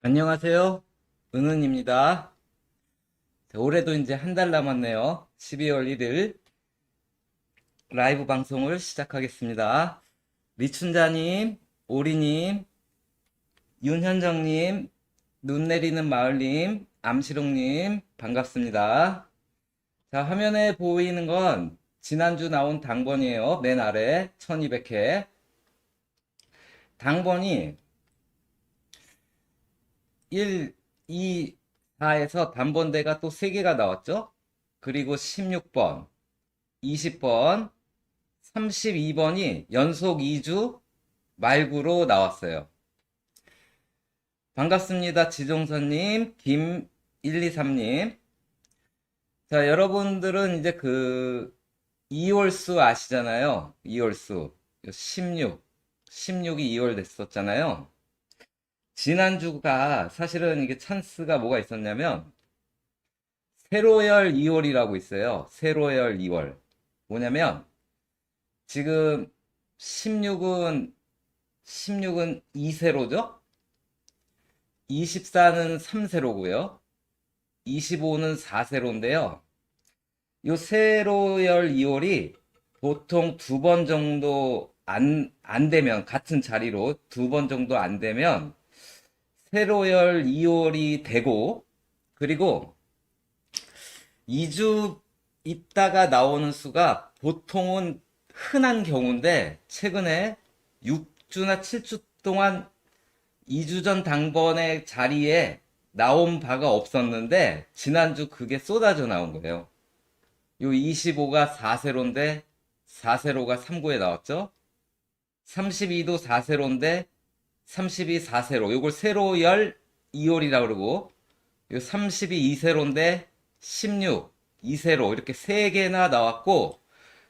안녕하세요. 은은입니다. 자, 올해도 이제 한 달 남았네요. 12월 1일 라이브 방송을 시작하겠습니다. 리춘자님, 오리님, 윤현정님, 눈 내리는 마을님, 암시롱님, 반갑습니다. 자, 화면에 보이는 건 지난주 나온 당번이에요. 맨 아래 1200회. 당번이 1, 2, 4에서 단번대가 또 3개가 나왔죠? 그리고 16번, 20번, 32번이 연속 2주 말구로 나왔어요. 반갑습니다. 지종선님, 김123님. 자, 여러분들은 이제 그 2월수 아시잖아요. 2월수. 16이 2월 됐었잖아요. 지난주가 사실은 이게 찬스가 뭐가 있었냐면, 세로열 2월이라고 있어요. 세로열 2월. 뭐냐면, 지금 16은 2세로죠? 24는 3세로고요. 25는 4세로인데요. 요 세로열 2월이 보통 두 번 정도 안 되면, 같은 자리로 두 번 정도 안 되면, 세로열 2월이 되고, 그리고 2주 있다가 나오는 수가 보통은 흔한 경우인데, 최근에 6주나 7주 동안 2주 전 당번의 자리에 나온 바가 없었는데, 지난주 그게 쏟아져 나온 거예요. 요 25가 4세로인데, 4세로가 3구에 나왔죠? 32도 4세로인데, 32 4세로. 요걸 세로열 2월이라고 그러고, 요 32 2세로인데, 16 2세로. 이렇게 3개나 나왔고,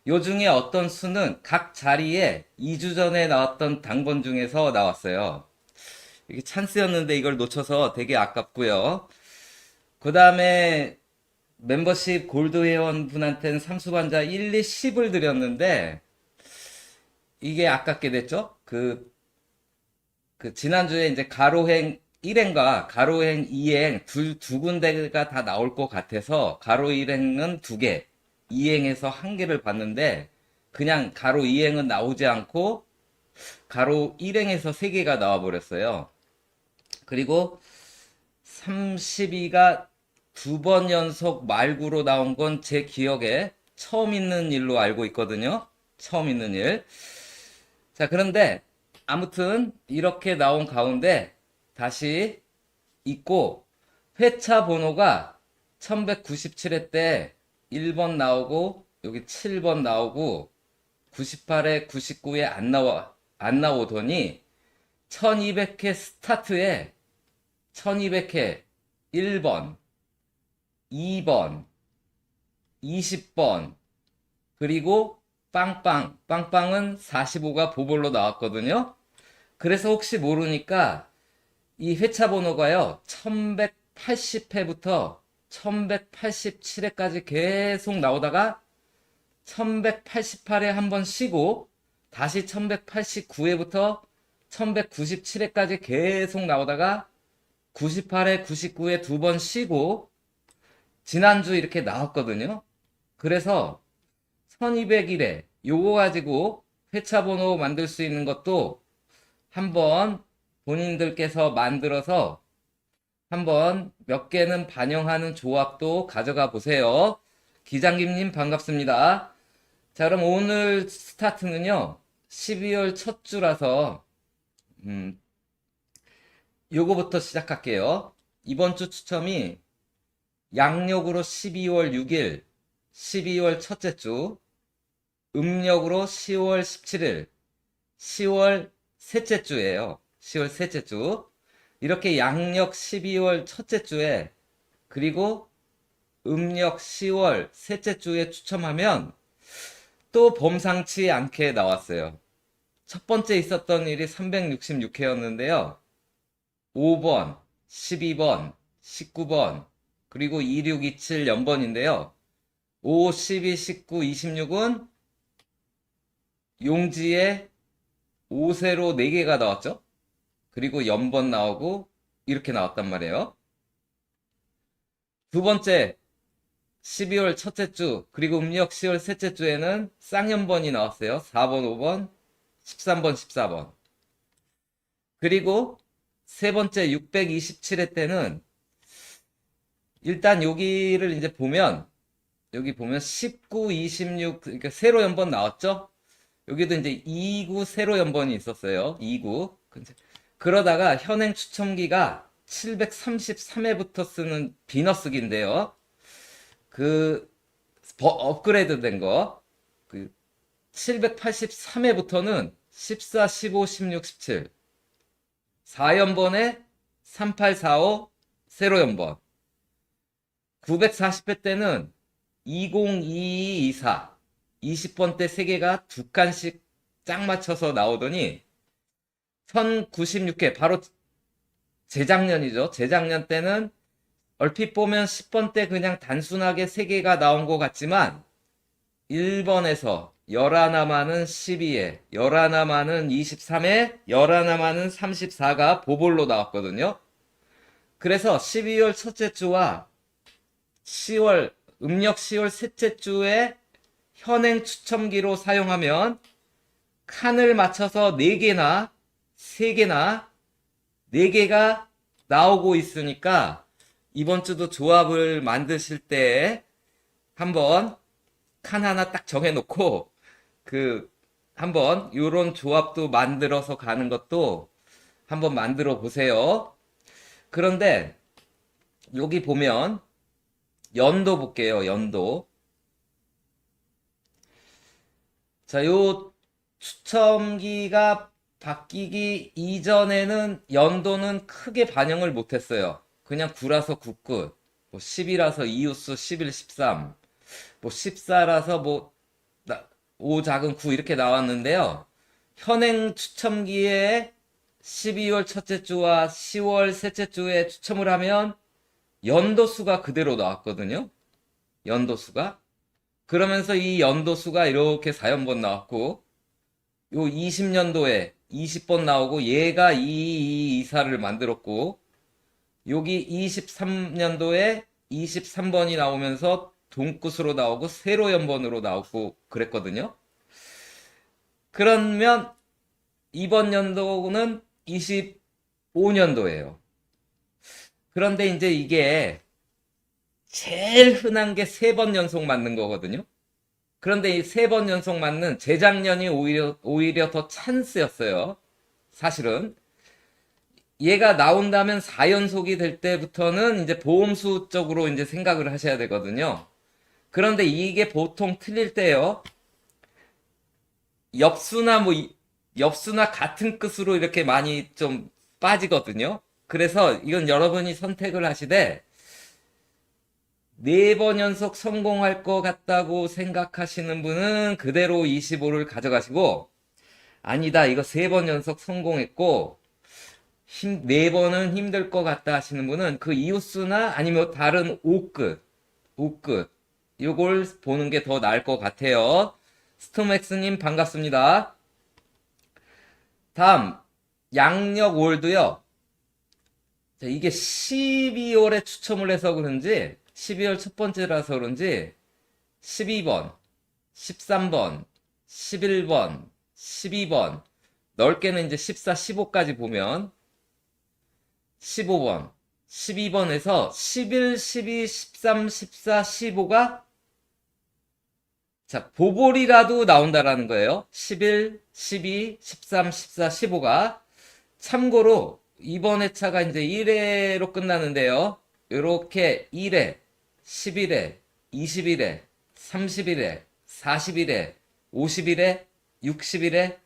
요 중에 어떤 수는 각 자리에 2주 전에 나왔던 당번 중에서 나왔어요. 이게 찬스였는데 이걸 놓쳐서 되게 아깝고요. 그 다음에 멤버십 골드 회원분한테는 삼수반자 1, 2, 10을 드렸는데 이게 아깝게 됐죠? 그 지난주에 이제 가로행 1행과 가로행 2행 두 군데가 다 나올 것 같아서 가로 1행은 2개, 2행에서 1개를 봤는데 그냥 가로 2행은 나오지 않고 가로 1행에서 3개가 나와 버렸어요. 그리고 32가 두 번 연속 말구로 나온 건 제 기억에 처음 있는 일로 알고 있거든요. 처음 있는 일. 자, 그런데 아무튼 이렇게 나온 가운데 다시 있고 회차 번호가 1197회 때 1번 나오고 여기 7번 나오고 98회, 99에 안 나오더니 1200회 스타트에 1200회 1번, 2번, 20번, 그리고 빵빵은 45가 보볼로 나왔거든요. 그래서 혹시 모르니까 이 회차 번호가요, 1180회부터 1187회까지 계속 나오다가 1188회 한 번 쉬고 다시 1189회부터 1197회까지 계속 나오다가 98회, 99회 두 번 쉬고 지난주 이렇게 나왔거든요. 그래서 1201회 요거 가지고 회차 번호 만들 수 있는 것도 한번 본인들께서 만들어서 한번 몇 개는 반영하는 조합도 가져가 보세요. 기장김님 반갑습니다. 자, 그럼 오늘 스타트는요, 12월 첫 주라서, 요거부터 시작할게요. 이번 주 추첨이 양력으로 12월 6일, 12월 첫째 주, 음력으로 10월 17일, 10월 셋째 주예요. 10월 셋째 주. 이렇게 양력 12월 첫째 주에, 그리고 음력 10월 셋째 주에 추첨하면 또 범상치 않게 나왔어요. 첫 번째 있었던 일이 366회였는데요. 5번, 12번, 19번, 그리고 2627 연번인데요. 5, 12, 19, 26은 용지에 5세로 4개가 나왔죠. 그리고 연번 나오고 이렇게 나왔단 말이에요. 두 번째 12월 첫째 주 그리고 음력 10월 셋째 주에는 쌍연번이 나왔어요. 4번, 5번, 13번, 14번. 그리고 세 번째 627회 때는 일단 여기를 이제 보면 여기 보면 19, 26 그러니까 세로 연번 나왔죠? 여기도 이제 2구 세로 연번이 있었어요. 2구. 그러다가 현행 추첨기가 733회부터 쓰는 비너스기인데요. 그 업그레이드 된 거. 그 783회부터는 14, 15, 16, 17. 4연번에 3845 세로 연번. 940회 때는 202224 20번 때 3개가 두 칸씩 짝 맞춰서 나오더니 1096회 바로 재작년이죠. 재작년 때는 얼핏 보면 10번 때 그냥 단순하게 3개가 나온 것 같지만 1번에서 열하나마는 12회, 열하나마는 23회, 열하나마는 34가 보볼로 나왔거든요. 그래서 12월 첫째 주와 10월 음력 10월 셋째 주에 현행 추첨기로 사용하면 칸을 맞춰서 4개나 3개나 4개가 나오고 있으니까 이번 주도 조합을 만드실 때 한번 칸 하나 딱 정해놓고 한번 요런 조합도 만들어서 가는 것도 한번 만들어 보세요. 그런데 여기 보면 연도 볼게요. 연도. 자, 요 추첨기가 바뀌기 이전에는 연도는 크게 반영을 못했어요. 그냥 9라서 9끝, 뭐 10이라서 이웃수 11, 13, 뭐 14라서 5 작은 9 이렇게 나왔는데요. 현행 추첨기에 12월 첫째 주와 10월 셋째 주에 추첨을 하면 연도수가 그대로 나왔거든요. 연도수가. 그러면서 이 연도수가 이렇게 4연번 나왔고, 요 20년도에 20번 나오고, 얘가 2224를 만들었고, 여기 23년도에 23번이 나오면서 동끝으로 나오고, 세로 연번으로 나오고 그랬거든요. 그러면 이번 연도는 25년도예요. 그런데 이제 이게 제일 흔한 게 3번 연속 맞는 거거든요. 그런데 이 3번 연속 맞는 재작년이 오히려 더 찬스였어요. 사실은. 얘가 나온다면 4연속이 될 때부터는 이제 보험수 쪽으로 이제 생각을 하셔야 되거든요. 그런데 이게 보통 틀릴 때요. 엽수나 엽수나 같은 끝으로 이렇게 많이 좀 빠지거든요. 그래서 이건 여러분이 선택을 하시되 4번 연속 성공할 것 같다고 생각하시는 분은 그대로 25를 가져가시고, 아니다, 이거 3번 연속 성공했고 4번은 힘들 것 같다 하시는 분은 그 이웃수나 아니면 다른 5끝 요걸 보는 게 더 나을 것 같아요. 스톰엑스님 반갑습니다. 다음 양력 월도요. 자, 이게 12월에 추첨을 해서 그런지 12월 첫 번째라서 그런지 12번, 13번, 11번, 12번 넓게는 이제 14, 15까지 보면 15번, 12번에서 11, 12, 13, 14, 15가 자, 보볼이라도 나온다라는 거예요. 11, 12, 13, 14, 15가 참고로 이번 회차가 이제 1회로 끝나는데요. 이렇게 1회, 11회, 21회, 31회, 41회, 51회, 61회,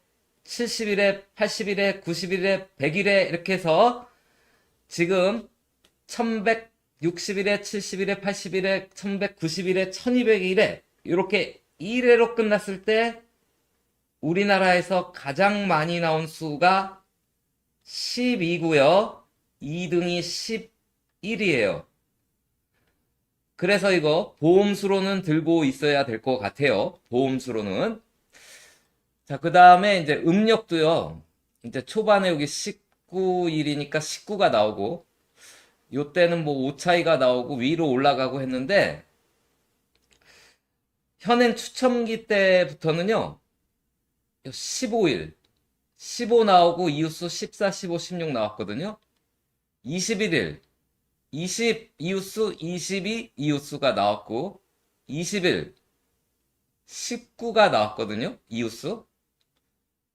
71회, 81회, 91회, 100일회 이렇게 해서 지금 1161회, 71회, 81회, 1191회, 1201회 이렇게 1회로 끝났을 때 우리나라에서 가장 많이 나온 수가 12고요. 2등이 11이에요. 그래서 이거 보험수로는 들고 있어야 될 것 같아요. 보험수로는. 자, 그 다음에 이제 음력도요. 이제 초반에 여기 19일이니까 19가 나오고 요때는 뭐 오차이가 나오고 위로 올라가고 했는데 현행 추첨기 때부터는요 15일 15 나오고 이웃수 14, 15, 16 나왔거든요. 21일 20 이웃수 22 이웃수가 나왔고 20일 19가 나왔거든요. 이웃수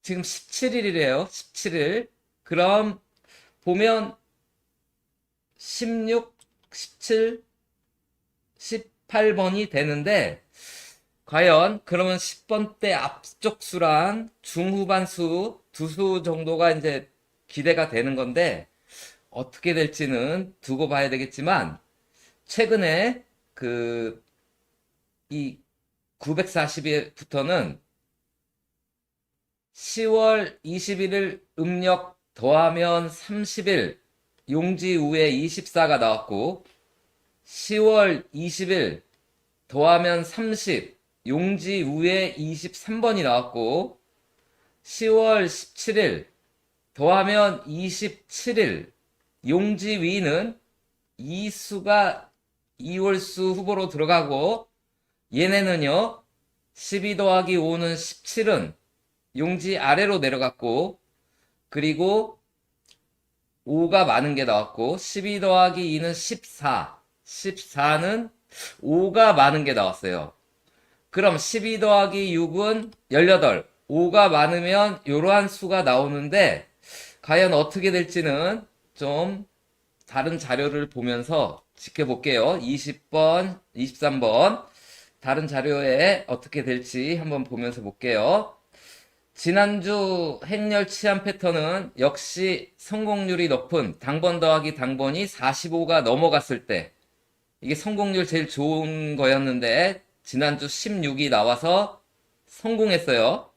지금 17일이래요. 17일 그럼 보면 16, 17, 18번이 되는데 과연 그러면 10번 때 앞쪽 수랑 중후반 수 두 수 정도가 이제 기대가 되는 건데 어떻게 될지는 두고 봐야 되겠지만 최근에 그 이 940일부터는 10월 21일 음력 더하면 30일 용지 우에 24가 나왔고 10월 20일 더하면 30 용지 우에 23번이 나왔고 10월 17일 더하면 27일 용지 위는 이수가 2월수 후보로 들어가고 얘네는요 12 더하기 5는 17은 용지 아래로 내려갔고 그리고 5가 많은 게 나왔고 12 더하기 2는 14 14는 5가 많은 게 나왔어요. 그럼 12 더하기 6은 18 5가 많으면 이러한 수가 나오는데 과연 어떻게 될지는 좀 다른 자료를 보면서 지켜볼게요. 20번, 23번 다른 자료에 어떻게 될지 한번 보면서 볼게요. 지난주 행렬 치안 패턴은 역시 성공률이 높은 당번 더하기 당번이 45가 넘어갔을 때 이게 성공률 제일 좋은 거였는데 지난주 16이 나와서 성공했어요.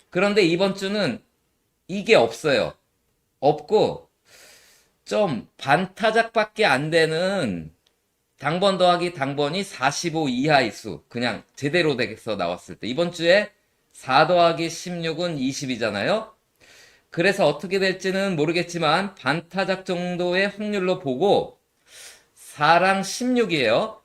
그런데 이번 주는 이게 없어요. 없고 좀 반타작밖에 안 되는 당번 더하기 당번이 45 이하의 수 그냥 제대로 돼서 나왔을 때 이번 주에 4 더하기 16은 20이잖아요. 그래서 어떻게 될지는 모르겠지만 반타작 정도의 확률로 보고 4랑 16이에요.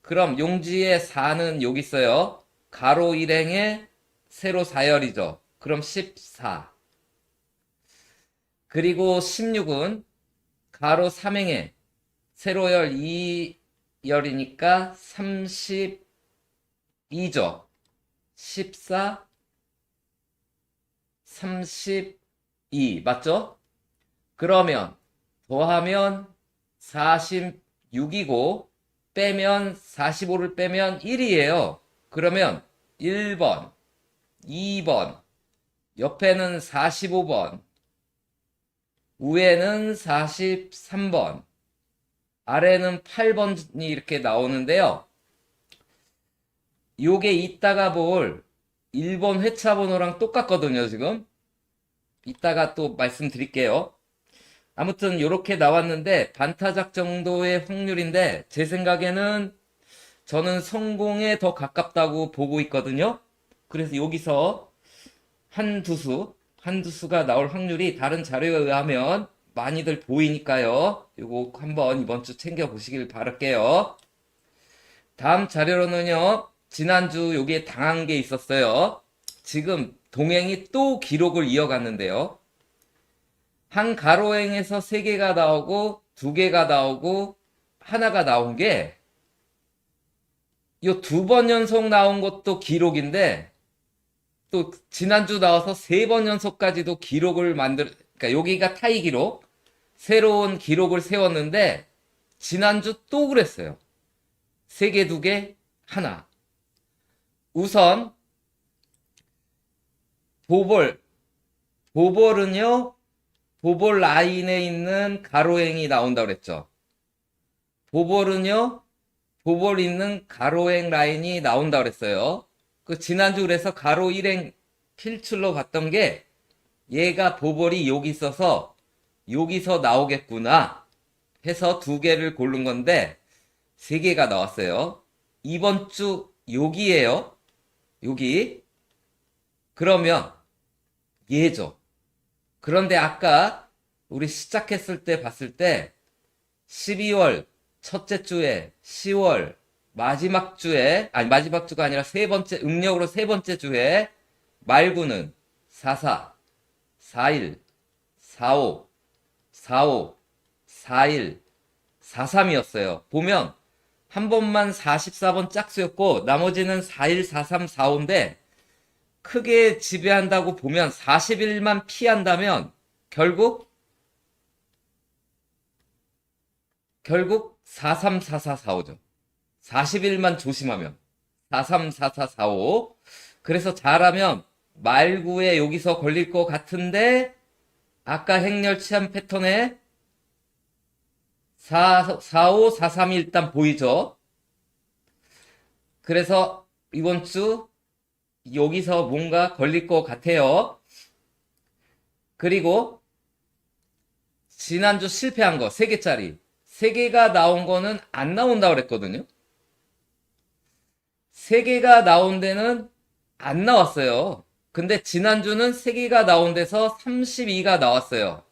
그럼 용지의 4는 여기 있어요. 가로 1행에 세로 4열이죠. 그럼 14. 그리고 16은 가로 3행에 세로열 2열이니까 32죠. 14, 32 맞죠? 그러면 더하면 46이고 빼면 45를 빼면 1이에요. 그러면 1번, 2번, 옆에는 45번, 위에는 43번, 아래는 8번이 이렇게 나오는데요. 요게 이따가 볼 1번 회차 번호랑 똑같거든요, 지금. 이따가 또 말씀드릴게요. 아무튼 요렇게 나왔는데 반타작 정도의 확률인데 제 생각에는 저는 성공에 더 가깝다고 보고 있거든요. 그래서 여기서 한두 수가 나올 확률이 다른 자료에 의하면 많이들 보이니까요. 요거 한번 이번 주 챙겨 보시길 바랄게요. 다음 자료로는요. 지난주 여기에 당한 게 있었어요. 지금 동행이 또 기록을 이어갔는데요. 한 가로행에서 3개가 나오고 2개가 나오고 하나가 나온 게 요 2번 연속 나온 것도 기록인데 또 지난주 나와서 3번 연속까지도 기록을 그러니까 여기가 타이 기록 새로운 기록을 세웠는데 지난주 또 그랬어요. 3개, 2개, 하나. 우선 보볼은요. 보볼 라인에 있는 가로행이 나온다고 그랬죠. 보볼은요. 보볼 있는 가로행 라인이 나온다고 그랬어요. 그 지난주 그래서 가로 1행 필출로 봤던 게 얘가 보볼이 여기 있어서 여기서 나오겠구나 해서 2개를 고른 건데 3개가 나왔어요. 이번 주 여기에요. 여기. 그러면 얘죠. 그런데 아까 우리 시작했을 때 봤을 때 12월 첫째 주에, 10월 마지막 주에, 아니 마지막 주가 아니라 세 번째, 음력으로 세 번째 주에 말구는 44, 41, 45, 45, 41, 43이었어요. 보면 한 번만 44번 짝수였고 나머지는 41, 43, 45인데 크게 지배한다고 보면 40일만 피한다면 결국 43, 44, 45죠. 40일만 조심하면 43, 44, 45. 그래서 잘하면 말구에 여기서 걸릴 것 같은데 아까 행렬 치안 패턴에 4, 5, 4, 3이 일단 보이죠. 그래서 이번 주 여기서 뭔가 걸릴 것 같아요. 그리고 지난주 실패한 거 3개짜리 3개가 나온 거는 안 나온다고 그랬거든요. 3개가 나온 데는 안 나왔어요. 근데 지난주는 3개가 나온 데서 32가 나왔어요.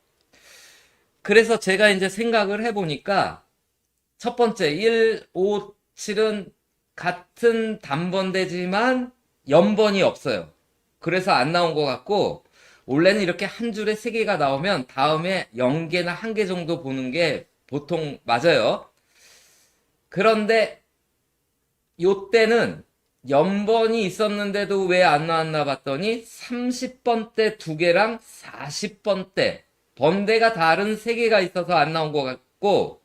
그래서 제가 이제 생각을 해보니까 첫 번째 1, 5, 7은 같은 단번대지만 연번이 없어요. 그래서 안 나온 것 같고 원래는 이렇게 한 줄에 3개가 나오면 다음에 0개나 1개 정도 보는 게 보통 맞아요. 그런데 요때는 연번이 있었는데도 왜 안 나왔나 봤더니 30번대 2개랑 40번대 번대가 다른 3개가 있어서 안 나온 것 같고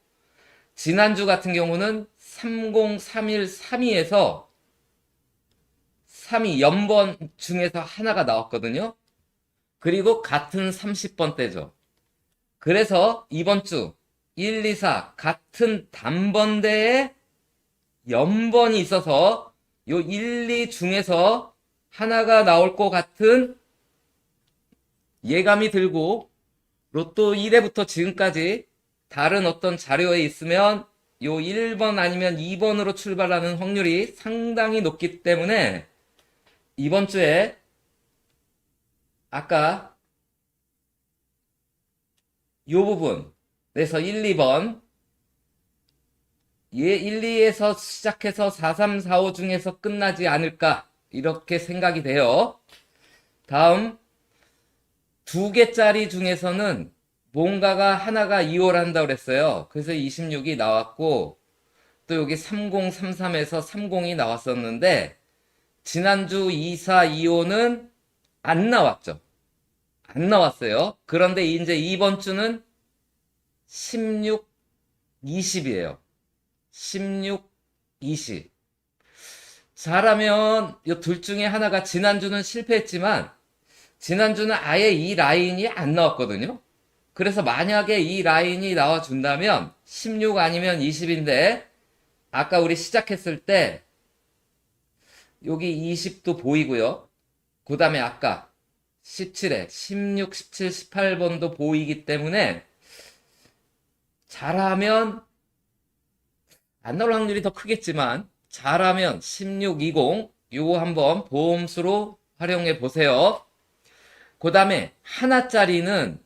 지난주 같은 경우는 30, 31, 32에서 32 연번 중에서 하나가 나왔거든요. 그리고 같은 30번대죠. 그래서 이번 주 1, 2, 4 같은 단번대에 연번이 있어서 요 1, 2 중에서 하나가 나올 것 같은 예감이 들고 로또 1회부터 지금까지 다른 어떤 자료에 있으면 요 1번 아니면 2번으로 출발하는 확률이 상당히 높기 때문에 이번 주에 아까 요 부분에서 1, 2번 얘 1, 2에서 시작해서 4, 3, 4, 5 중에서 끝나지 않을까 이렇게 생각이 돼요. 다음 2개짜리 중에서는 뭔가가 하나가 2월 한다고 그랬어요. 그래서 26이 나왔고 또 여기 3033에서 30이 나왔었는데 지난주 24, 25는 안 나왔죠. 안 나왔어요. 그런데 이제 이번 주는 16, 20이에요. 16, 20. 잘하면 이 둘 중에 하나가 지난주는 실패했지만 지난주는 아예 이 라인이 안 나왔거든요. 그래서 만약에 이 라인이 나와준다면 16 아니면 20인데 아까 우리 시작했을 때 여기 20도 보이고요. 그 다음에 아까 17에 16, 17, 18번도 보이기 때문에 잘하면 안 나올 확률이 더 크겠지만 잘하면 16, 20 요거 한번 보험수로 활용해 보세요. 그 다음에 하나짜리는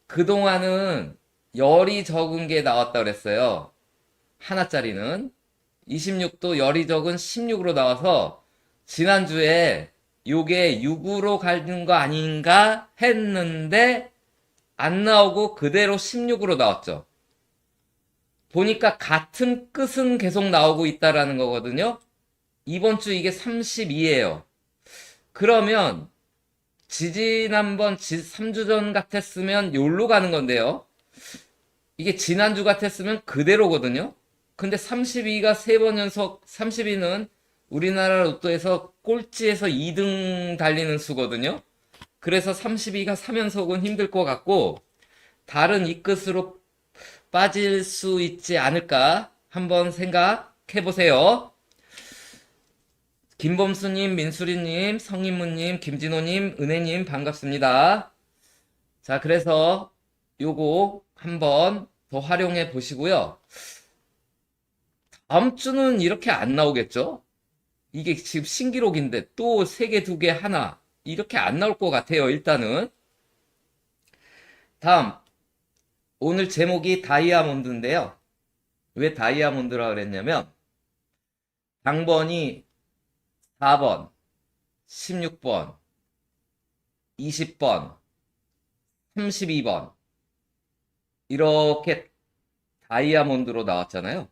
그동안은 열이 적은 게 나왔다 그랬어요. 하나짜리는 26도 열이 적은 16으로 나와서 지난주에 요게 6으로 가는 거 아닌가 했는데 안 나오고 그대로 16으로 나왔죠. 보니까 같은 끝은 계속 나오고 있다라는 거거든요. 이번 주 이게 32예요. 그러면 지지난번 3주 전 같았으면 요로 가는 건데요. 이게 지난주 같았으면 그대로거든요. 근데 32가 3번 연속 32는 우리나라 로또에서 꼴찌에서 2등 달리는 수거든요. 그래서 32가 3연속은 힘들 것 같고 다른 이 끝으로 빠질 수 있지 않을까 한번 생각해 보세요. 김범수님, 민수리님, 성인무님, 김진호님, 은혜님 반갑습니다. 자, 그래서 요거 한번 더 활용해 보시고요. 다음 주는 이렇게 안 나오겠죠? 이게 지금 신기록인데 또 3개, 2개, 하나 이렇게 안 나올 것 같아요. 일단은 다음 오늘 제목이 다이아몬드인데요. 왜 다이아몬드라 그랬냐면 당번이 4번, 16번, 20번, 32번 이렇게 다이아몬드로 나왔잖아요.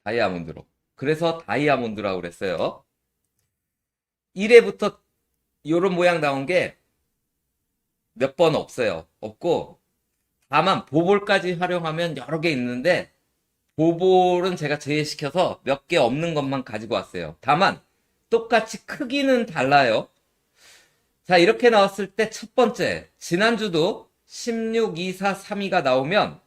다이아몬드로. 그래서 다이아몬드라고 그랬어요. 1회부터 이런 모양 나온 게 몇 번 없어요. 없고 다만 보볼까지 활용하면 여러 개 있는데 보볼은 제가 제외시켜서 몇 개 없는 것만 가지고 왔어요. 다만 똑같이 크기는 달라요. 자, 이렇게 나왔을 때 첫 번째, 지난주도 16, 2, 4, 3, 2가 나오면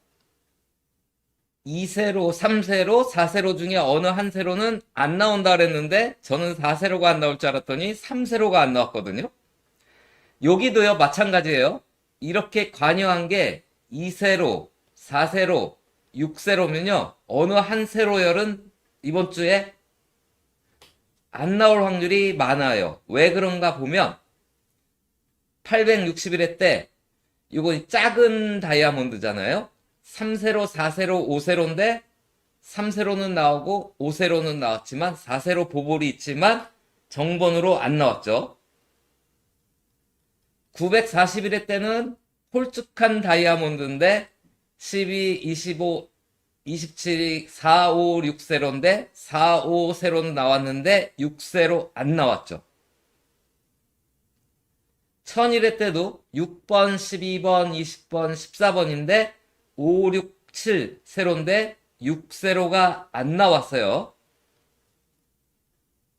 2세로, 3세로, 4세로 중에 어느 한 세로는 안 나온다 그랬는데 저는 4세로가 안 나올 줄 알았더니 3세로가 안 나왔거든요. 여기도요, 마찬가지예요. 이렇게 관여한 게 2세로, 4세로, 6세로면요, 어느 한 세로열은 이번 주에 안 나올 확률이 많아요. 왜 그런가 보면 861회 때 이거 작은 다이아몬드잖아요. 3세로, 4세로, 5세로인데 3세로는 나오고 5세로는 나왔지만 4세로 보볼이 있지만 정번으로 안 나왔죠. 941회 때는 홀쭉한 다이아몬드인데 12, 25, 27, 4, 5, 6세로인데 4, 5세로는 나왔는데 6세로 안 나왔죠. 1001회 때도 6번, 12번, 20번, 14번인데 5, 6, 7세로인데 6세로가 안 나왔어요.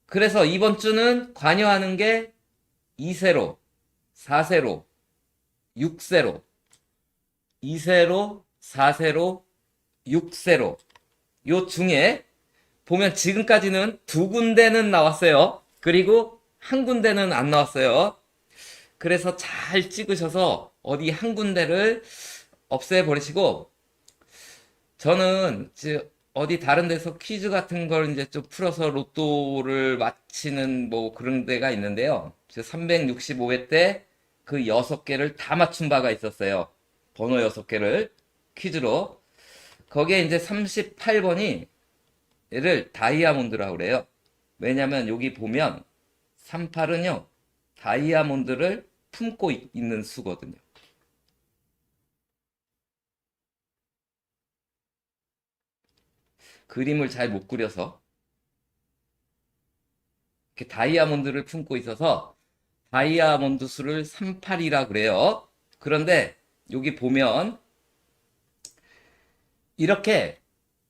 그래서 이번 주는 관여하는 게 2세로, 4세로, 6세로, 2세로, 4세로, 6세로. 요 중에 보면 지금까지는 두 군데는 나왔어요. 그리고 한 군데는 안 나왔어요. 그래서 잘 찍으셔서 어디 한 군데를 없애버리시고, 저는 어디 다른 데서 퀴즈 같은 걸 이제 좀 풀어서 로또를 맞히는 뭐 그런 데가 있는데요. 365회 때 그 6개를 다 맞춘 바가 있었어요. 번호 6개를 퀴즈로. 거기에 이제 38번이 얘를 다이아몬드라고 그래요. 왜냐면 여기 보면 38은요, 다이아몬드를 품고 있는 수거든요. 그림을 잘 못 그려서 이렇게 다이아몬드를 품고 있어서 다이아몬드 수를 38이라 그래요. 그런데 여기 보면 이렇게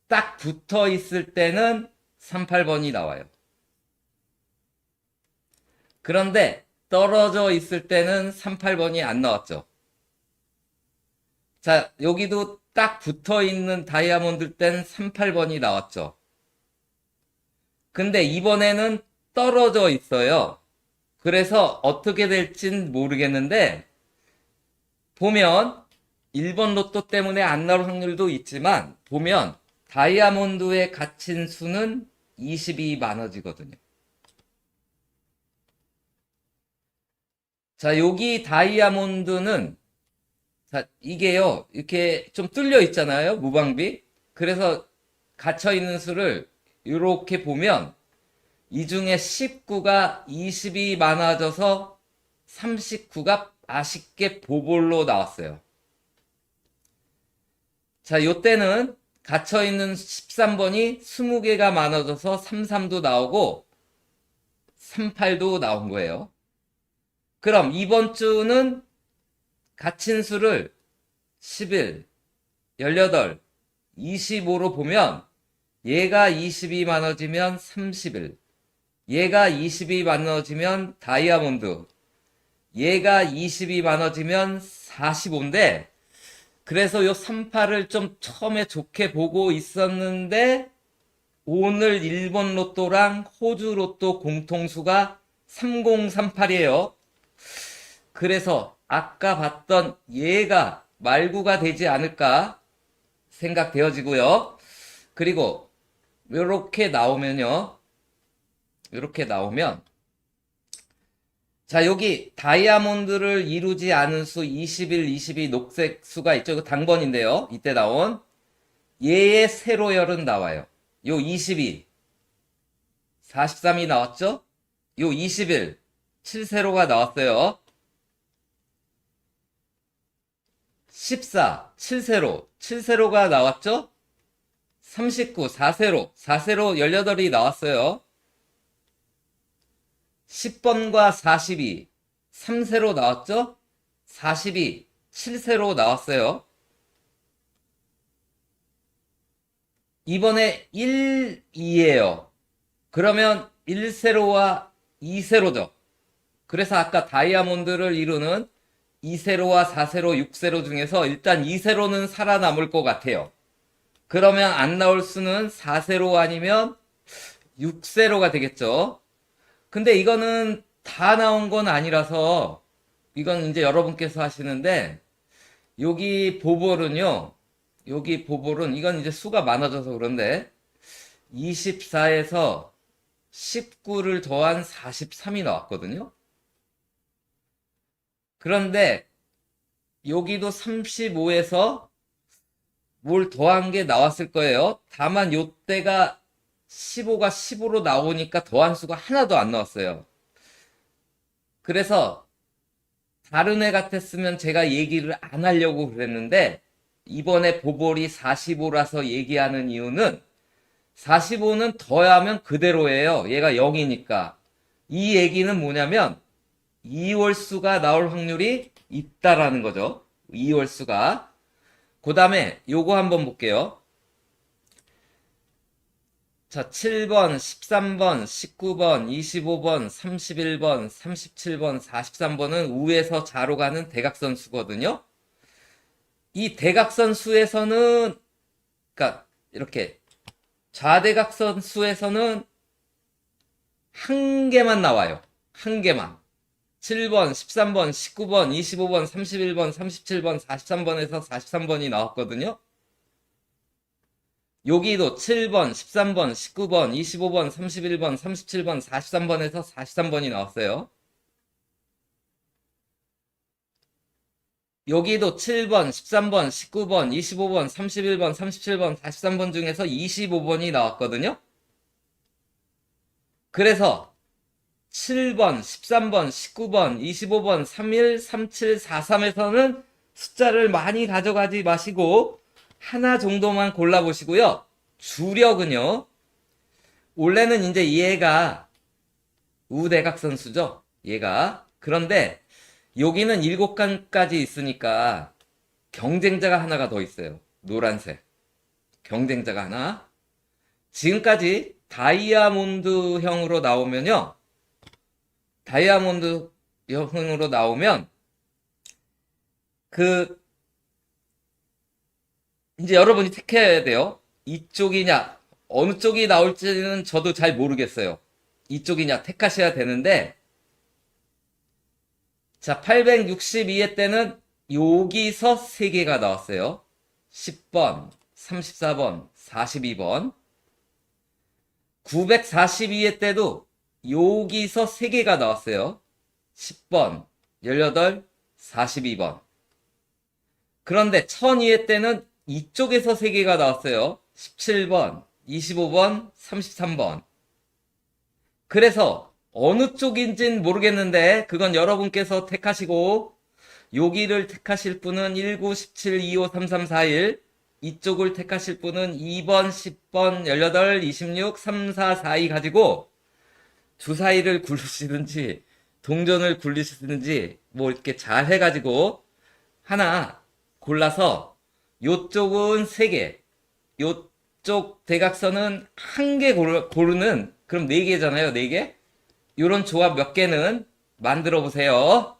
딱 붙어 있을 때는 38번이 나와요. 그런데 떨어져 있을 때는 38번이 안 나왔죠. 자, 여기도 딱 붙어 있는 다이아몬드 땐 38번이 나왔죠. 근데 이번에는 떨어져 있어요. 그래서 어떻게 될진 모르겠는데, 보면 1번 로또 때문에 안 나올 확률도 있지만, 보면 다이아몬드에 갇힌 수는 20이 많아지거든요. 자, 여기 다이아몬드는, 자, 이게요, 이렇게 좀 뚫려 있잖아요, 무방비. 그래서 갇혀있는 수를 이렇게 보면, 이 중에 19가 20이 많아져서 39가 아쉽게 보볼로 나왔어요. 자, 요때는 갇혀있는 13번이 20개가 많아져서 33도 나오고 38도 나온 거예요. 그럼 이번 주는 갇힌 수를 11, 18, 25로 보면 얘가 20이 많아지면 31, 얘가 20이 많아지면 다이아몬드, 얘가 20이 많아지면 45인데, 그래서 요 38을 좀 처음에 좋게 보고 있었는데, 오늘 일본 로또랑 호주 로또 공통수가 3038이에요. 그래서 아까 봤던 얘가 말구가 되지 않을까 생각되어지고요. 그리고 이렇게 나오면요. 이렇게 나오면, 자, 여기 다이아몬드를 이루지 않은 수 21, 22 녹색 수가 있죠. 이거 당번인데요. 이때 나온 얘의 세로열은 나와요. 요 22, 43이 나왔죠? 요 21, 7세로가 나왔어요. 14, 7세로, 7세로가 나왔죠? 39, 4세로, 4세로 18이 나왔어요. 10번과 42, 3세로 나왔죠? 42, 7세로 나왔어요. 이번에 1, 2예요. 그러면 1세로와 2세로죠. 그래서 아까 다이아몬드를 이루는 2세로와 4세로, 6세로 중에서 일단 2세로는 살아남을 것 같아요. 그러면 안 나올 수는 4세로 아니면 6세로가 되겠죠. 근데 이거는 다 나온 건 아니라서 이건 이제 여러분께서 하시는데 여기 보볼은요. 여기 보볼은 이건 이제 수가 많아져서 그런데 24에서 19를 더한 43이 나왔거든요. 그런데 여기도 35에서 뭘 더한 게 나왔을 거예요. 다만 요때가 15가 10으로 나오니까 더한 수가 하나도 안 나왔어요. 그래서 다른 애 같았으면 제가 얘기를 안 하려고 그랬는데 이번에 보볼이 45라서 얘기하는 이유는 45는 더하면 그대로예요. 얘가 0이니까. 이 얘기는 뭐냐면 2월수가 나올 확률이 있다라는 거죠. 2월수가. 그 다음에 요거 한번 볼게요. 자, 7번, 13번, 19번, 25번, 31번, 37번, 43번은 우에서 자로 가는 대각선 수거든요. 이 대각선 수에서는, 그러니까 이렇게 좌대각선 수에서는 한 개만 나와요. 한 개만. 7번, 13번, 19번, 25번, 31번, 37번, 43번에서 43번이 나왔거든요. 여기도 7번, 13번, 19번, 25번, 31번, 37번, 43번에서 43번이 나왔어요. 여기도 7번, 13번, 19번, 25번, 31번, 37번, 43번 중에서 25번이 나왔거든요. 그래서 7번, 13번, 19번, 25번, 31, 37, 43에서는 숫자를 많이 가져가지 마시고 하나 정도만 골라보시고요. 주력은요. 원래는 이제 얘가 우대각선수죠. 얘가. 그런데 여기는 7칸까지 있으니까 경쟁자가 하나가 더 있어요. 노란색. 경쟁자가 하나. 지금까지 다이아몬드형으로 나오면요. 다이아몬드형으로 나오면 이제 여러분이 택해야 돼요. 이쪽이냐, 어느 쪽이 나올지는 저도 잘 모르겠어요. 이쪽이냐 택하셔야 되는데, 자, 862회 때는 여기서 3개가 나왔어요. 10번, 34번, 42번. 942회 때도 여기서 3개가 나왔어요. 10번, 18, 42번. 그런데 1002회 때는 이쪽에서 3개가 나왔어요. 17번, 25번, 33번. 그래서 어느 쪽인진 모르겠는데 그건 여러분께서 택하시고 여기를 택하실 분은 19, 17, 25, 33, 41 이쪽을 택하실 분은 2번, 10번, 18, 26, 3, 4, 42 가지고 주사위를 굴리시든지 동전을 굴리시든지 뭐 이렇게 잘 해가지고 하나 골라서 요쪽은 3개, 요쪽 대각선은 1개 고르는 그럼 4개잖아요. 4개. 요런 조합 몇 개는 만들어 보세요.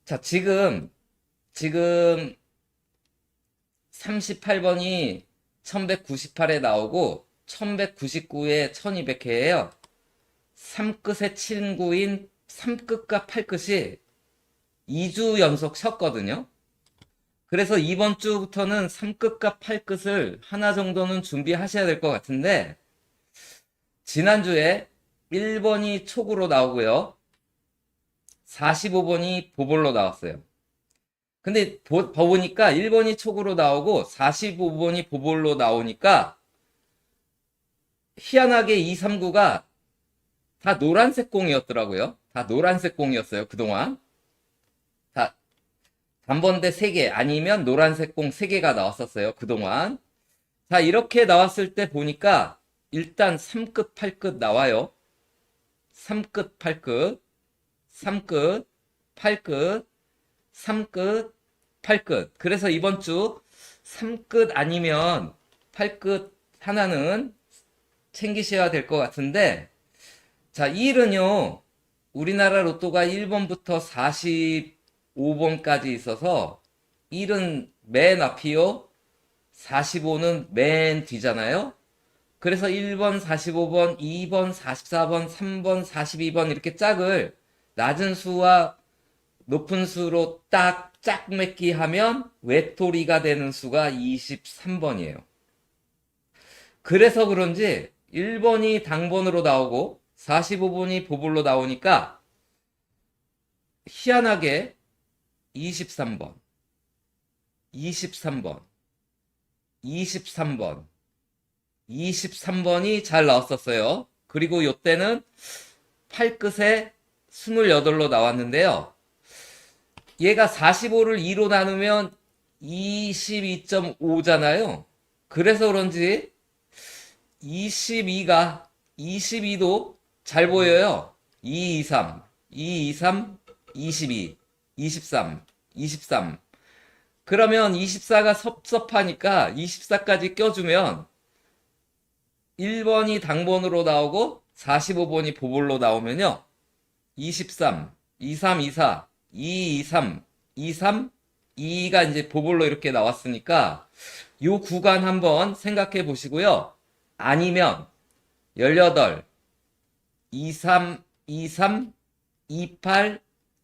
자, 지금 38번이 1198에 나오고 1199에 1200회예요. 3끝의 친구인 3끝과 8끝이 2주 연속 쉬었거든요. 그래서 이번 주부터는 3끝과 8끝을 하나 정도는 준비하셔야 될 것 같은데 지난주에 1번이 촉으로 나오고요. 45번이 보볼로 나왔어요. 근데 보니까 1번이 촉으로 나오고 45번이 보볼로 나오니까 희한하게 239가 다 노란색 공이었더라고요. 다 노란색 공이었어요, 그동안. 다 단번대 3개 아니면 노란색 공 3개가 나왔었어요, 그동안. 자, 이렇게 나왔을 때 보니까 일단 3끝, 8끝 나와요. 3끝, 8끝, 3끝, 8끝, 3끝, 8끝. 그래서 이번 주 3끝 아니면 8끝 하나는 챙기셔야 될 것 같은데, 자, 이 일은요, 우리나라 로또가 1번부터 45번까지 있어서 1은 맨 앞이요, 45는 맨 뒤잖아요. 그래서 1번 45번, 2번 44번, 3번 42번 이렇게 짝을 낮은 수와 높은 수로 딱 짝맺기 하면 외톨이가 되는 수가 23번이에요. 그래서 그런지 1번이 당번으로 나오고 45번이 보볼로 나오니까 희한하게 23번, 23번, 23번, 23번이 잘 나왔었어요. 그리고 요때는 8끝에 28로 나왔는데요. 얘가 45를 2로 나누면 22.5잖아요. 그래서 그런지 22도 잘 보여요. 2, 2, 3, 2, 2, 3, 22, 23, 23. 그러면 24가 섭섭하니까 24까지 껴주면 1번이 당번으로 나오고 45번이 보볼로 나오면요. 23, 23, 24, 2, 2, 3, 2, 3, 2가 이제 보볼로 이렇게 나왔으니까 요 구간 한번 생각해 보시고요. 아니면 18, 23, 23, 28,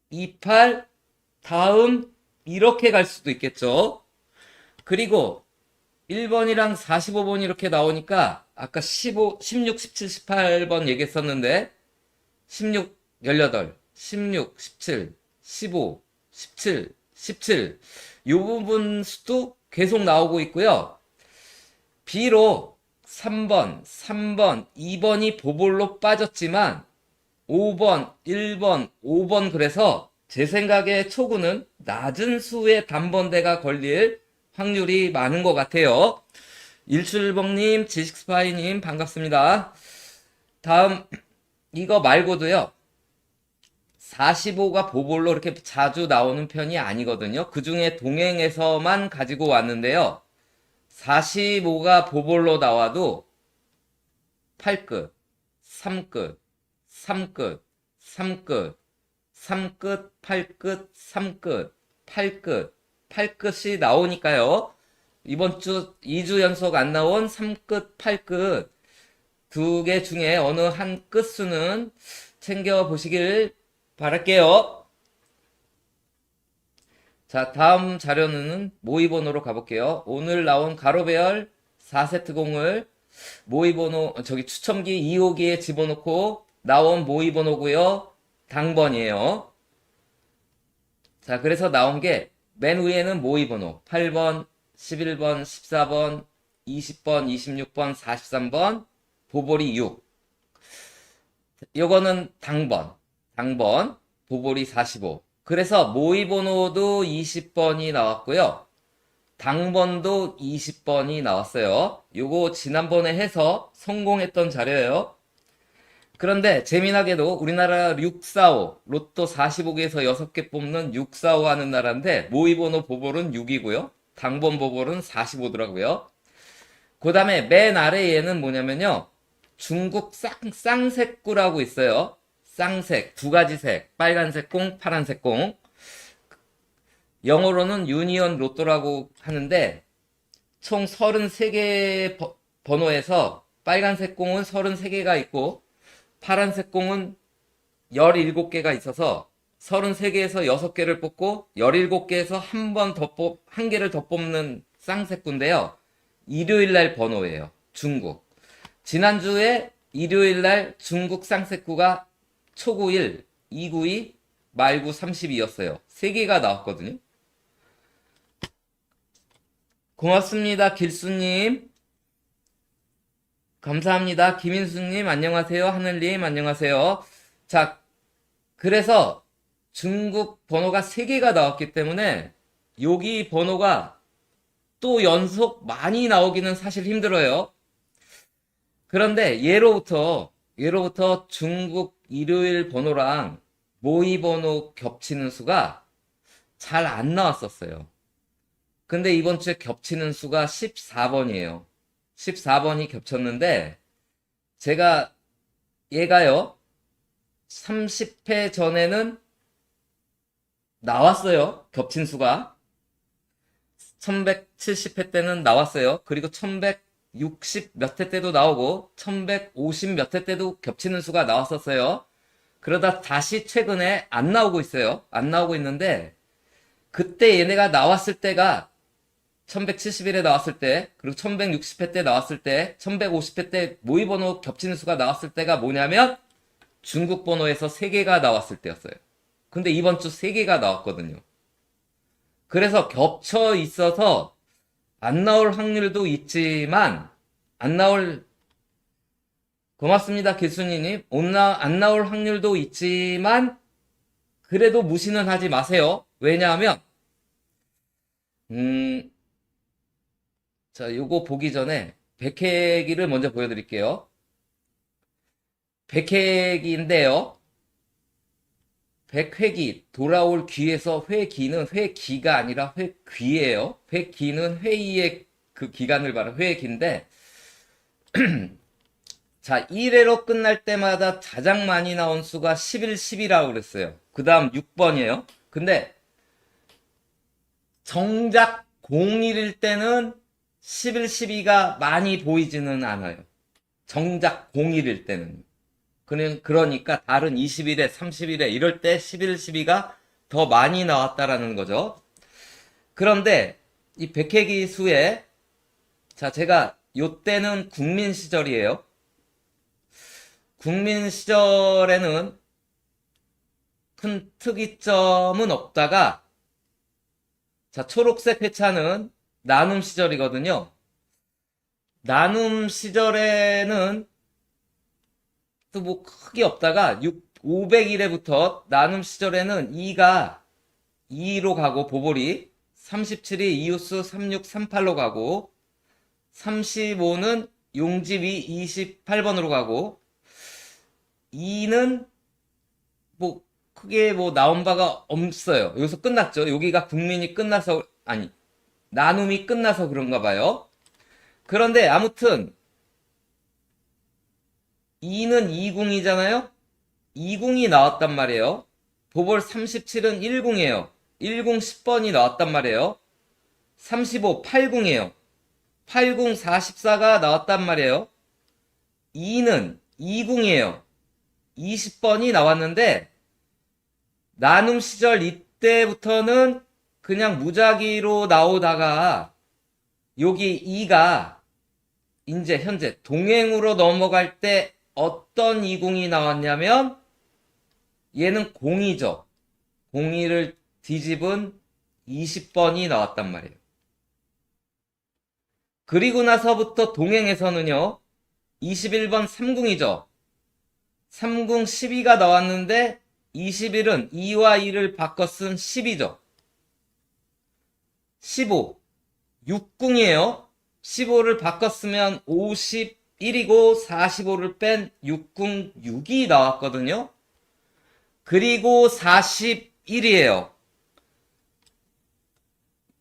28, 다음 이렇게 갈 수도 있겠죠. 그리고 1번이랑 45번이 이렇게 나오니까 아까 15, 16, 17, 18번 얘기했었는데 16, 18, 16, 17, 15, 17, 17 요 부분 수도 계속 나오고 있고요. 비록 3번, 2번이 보볼로 빠졌지만 5번, 1번, 5번 그래서 제 생각에 초구는 낮은 수의 단번대가 걸릴 확률이 많은 것 같아요. 일출봉님, 지식스파이님 반갑습니다. 다음 이거 말고도요. 45가 보볼로 이렇게 자주 나오는 편이 아니거든요. 그 중에 동행에서만 가지고 왔는데요. 45가 보볼로 나와도 8끝, 3끝, 3끝, 3끝, 3끝, 8끝, 3끝, 8끝, 8끝이 나오니까요. 이번 주 2주 연속 안 나온 3끝, 8끝 두 개 중에 어느 한 끝수는 챙겨보시길 바랄게요. 자, 다음 자료는 모의번호로 가볼게요. 오늘 나온 가로배열 4세트 공을 모의번호, 추첨기 2호기에 집어넣고 나온 모의번호고요. 당번이에요. 자, 그래서 나온 게 맨 위에는 모의번호 8번, 11번, 14번, 20번, 26번, 43번, 보볼이 6. 요거는 당번, 보볼이 45. 그래서 모의번호도 20번이 나왔고요. 당번도 20번이 나왔어요. 요거 지난번에 해서 성공했던 자료예요. 그런데 재미나게도 우리나라 645, 로또 45개에서 6개 뽑는 645 하는 나라인데 모의번호 보볼은 6이고요. 당번 보볼은 45더라고요. 그 다음에 맨 아래에는 뭐냐면요. 중국 쌍색구라고 있어요. 쌍색, 두 가지 색, 빨간색 공, 파란색 공. 영어로는 유니언 로또라고 하는데 총 33개 번호에서 빨간색 공은 33개가 있고 파란색 공은 17개가 있어서 33개에서 6개를 뽑고 17개에서 한 개를 더 뽑는 쌍색구인데요. 일요일날 번호예요. 중국. 지난주에 일요일날 중국 쌍색구가 초구 1, 292, 말구 32였어요. 3개가 나왔거든요. 고맙습니다. 길수님. 감사합니다. 김인수님, 안녕하세요. 하늘님, 안녕하세요. 자, 그래서 중국 번호가 3개가 나왔기 때문에 여기 번호가 또 연속 많이 나오기는 사실 힘들어요. 그런데 예로부터 중국 일요일 번호랑 모의 번호 겹치는 수가 잘 안 나왔었어요. 근데 이번 주에 겹치는 수가 14번이에요. 14번이 겹쳤는데 제가 얘가요 30회 전에는 나왔어요. 겹친 수가 1170회 때는 나왔어요. 그리고 1160 몇 회 때도 나오고 1150 몇 회 때도 겹치는 수가 나왔었어요. 그러다 다시 최근에 안 나오고 있어요. 안 나오고 있는데 그때 얘네가 나왔을 때가 1171에 나왔을 때, 그리고 1160회 때 나왔을 때, 1150회 때 모의 번호 겹치는 수가 나왔을 때가 뭐냐면 중국 번호에서 3개가 나왔을 때였어요. 근데 이번 주 3개가 나왔거든요. 그래서 겹쳐 있어서 안 나올 확률도 있지만 안 나올 고맙습니다. 길순이님. 안 나올 확률도 있지만 그래도 무시는 하지 마세요. 왜냐하면 자, 요거 보기 전에 백회기를 먼저 보여드릴게요. 백회기인데요. 백회기, 돌아올 귀에서 회기는 회기가 아니라 회귀예요. 회기는 회의의 그 기간을 말하는 회기인데 자, 1회로 끝날 때마다 가장 많이 나온 수가 11, 10이라고 그랬어요. 그 다음 6번이에요. 근데 정작 01일 때는 11, 12가 많이 보이지는 않아요. 정작 01일 때는. 그러니까 다른 20일에, 30일에 이럴 때 11, 12가 더 많이 나왔다라는 거죠. 그런데 이 백회기 수에 자, 제가 요때는 국민 시절이에요. 국민 시절에는 큰 특이점은 없다가 자, 초록색 회차는 나눔 시절이거든요. 나눔 시절에는 또 뭐 크게 없다가 500일에부터 나눔 시절에는 2가 2로 가고 보볼이 37이 이웃수 3638로 가고 35는 용집이 28번으로 가고 2는 뭐 크게 뭐 나온 바가 없어요. 여기서 끝났죠. 여기가 국민이 끝나서 아니 나눔이 끝나서 그런가 봐요. 그런데 아무튼 2는 2궁이잖아요. 2궁이 나왔단 말이에요. 보볼 37은 1궁이에요. 1궁 10번이 나왔단 말이에요. 35 8궁이에요. 8궁 44가 나왔단 말이에요. 2는 2궁이에요. 20번이 나왔는데 나눔 시절 이때부터는 그냥 무작위로 나오다가 여기 2가 이제 현재 동행으로 넘어갈 때 어떤 2궁이 나왔냐면 얘는 0이죠. 02를 뒤집은 20번이 나왔단 말이에요. 그리고 나서부터 동행에서는요. 21번 3궁이죠. 3궁 12가 나왔는데 21은 2와 2를 바꿔 쓴 10이죠. 15 6궁이에요. 15를 바꿨으면 51이고 45를 뺀 6궁 6이 나왔거든요. 그리고 41이에요.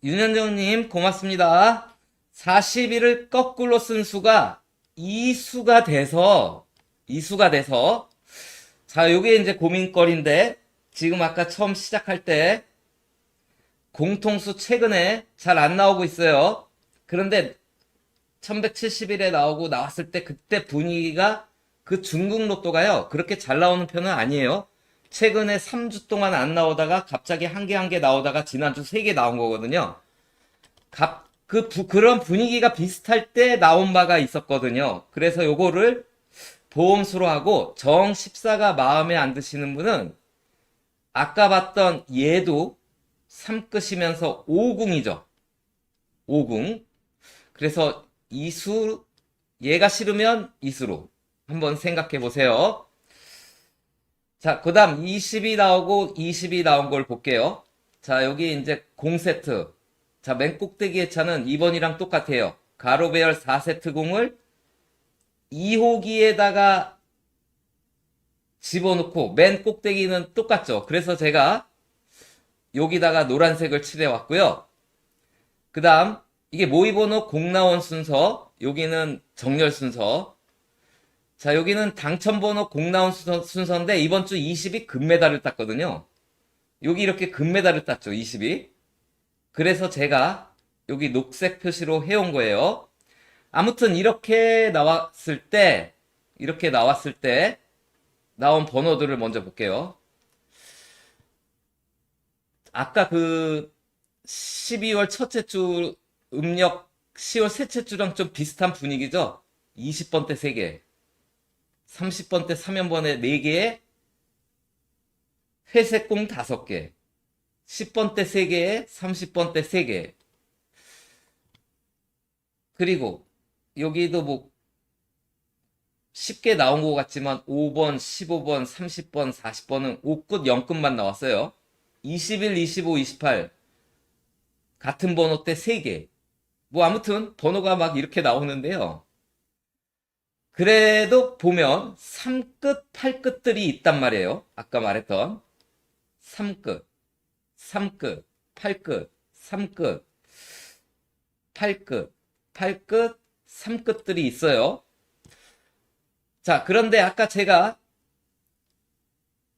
윤현정님 고맙습니다. 41을 거꾸로 쓴 수가 2수가 돼서 자, 요게 이제 고민거리인데 지금 아까 처음 시작할 때 공통수 최근에 잘 안 나오고 있어요. 그런데 1170일에 나왔을 때 그때 분위기가 그 중국 로또가요. 그렇게 잘 나오는 편은 아니에요. 최근에 3주 동안 안 나오다가 갑자기 한 개 나오다가 지난주 3개 나온 거거든요. 그런 분위기가 비슷할 때 나온 바가 있었거든요. 그래서 요거를 보험수로 하고 정 14가 마음에 안 드시는 분은 아까 봤던 얘도 3끝이면서 5궁이죠. 오궁. 그래서 이수, 얘가 싫으면 이수로 한번 생각해 보세요. 자, 그 다음 20이 나오고 20이 나온 걸 볼게요. 자, 여기 이제 공세트. 자, 맨 꼭대기의 차는 2번이랑 똑같아요. 가로 배열 4세트 공을 2호기에다가 집어넣고 맨 꼭대기는 똑같죠. 그래서 제가 여기다가 노란색을 칠해 왔고요. 그 다음 이게 모의번호 공 나온 순서, 여기는 정렬 순서. 자, 여기는 당첨번호 공 나온 순서인데 이번 주 20이 금메달을 땄거든요. 여기 이렇게 금메달을 땄죠, 20이. 그래서 제가 여기 녹색 표시로 해온 거예요. 아무튼 이렇게 나왔을 때 나온 번호들을 먼저 볼게요. 아까 그 12월 첫째 주 음력 10월 셋째 주랑 좀 비슷한 분위기죠? 20번대 3개, 30번대 3연번에 4개에 회색 공 5개, 10번대 3개에 30번대 3개. 그리고 여기도 뭐 쉽게 나온 것 같지만 5번, 15번, 30번, 40번은 5끝 0끝만 나왔어요. 21, 25, 28 같은 번호 때 3개. 뭐 아무튼 번호가 막 이렇게 나오는데요. 그래도 보면 3끝, 8끝들이 있단 말이에요. 아까 말했던 3끝, 3끝, 8끝, 3끝, 8끝, 8끝, 3끝들이 있어요. 자, 그런데 아까 제가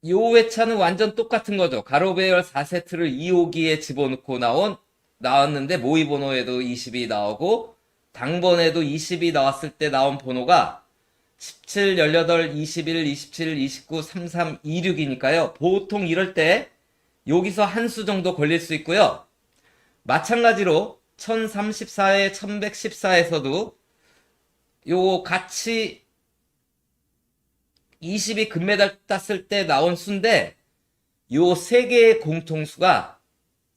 요 회차는 완전 똑같은 거죠. 가로 배열 4세트를 2호기에 집어넣고 나왔는데 모의 번호에도 20이 나오고 당번에도 20이 나왔을 때 나온 번호가 17, 18, 21, 27, 29, 33, 26이니까요. 보통 이럴 때 여기서 한 수 정도 걸릴 수 있고요. 마찬가지로 1034에 1114에서도 요 같이 20이 금메달 땄을 때 나온 수인데 요 세 개의 공통수가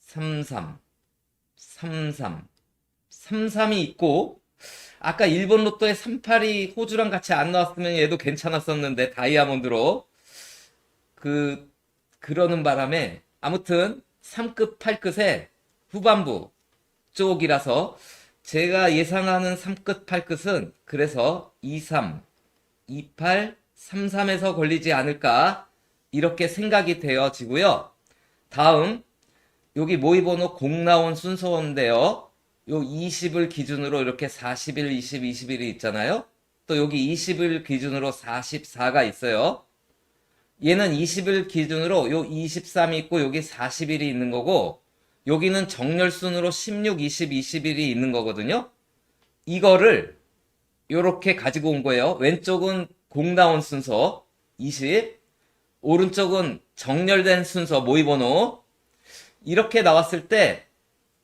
33, 33, 33이 있고 아까 일본 로또에 38이 호주랑 같이 안 나왔으면 얘도 괜찮았었는데 다이아몬드로 그러는 바람에 아무튼 3끝 8끝의 후반부 쪽이라서 제가 예상하는 3끝 8끝은 그래서 23, 28, 33에서 걸리지 않을까 이렇게 생각이 되어지고요. 다음 여기 모의번호 0 나온 순서인데요. 요 20을 기준으로 이렇게 41, 20, 21이 있잖아요. 또 여기 20을 기준으로 44가 있어요. 얘는 20을 기준으로 요 23이 있고 여기 41이 있는 거고 여기는 정렬순으로 16, 20, 21이 있는 거거든요. 이거를 요렇게 가지고 온 거예요. 왼쪽은 공 나온 순서 20, 오른쪽은 정렬된 순서 모의번호. 이렇게 나왔을 때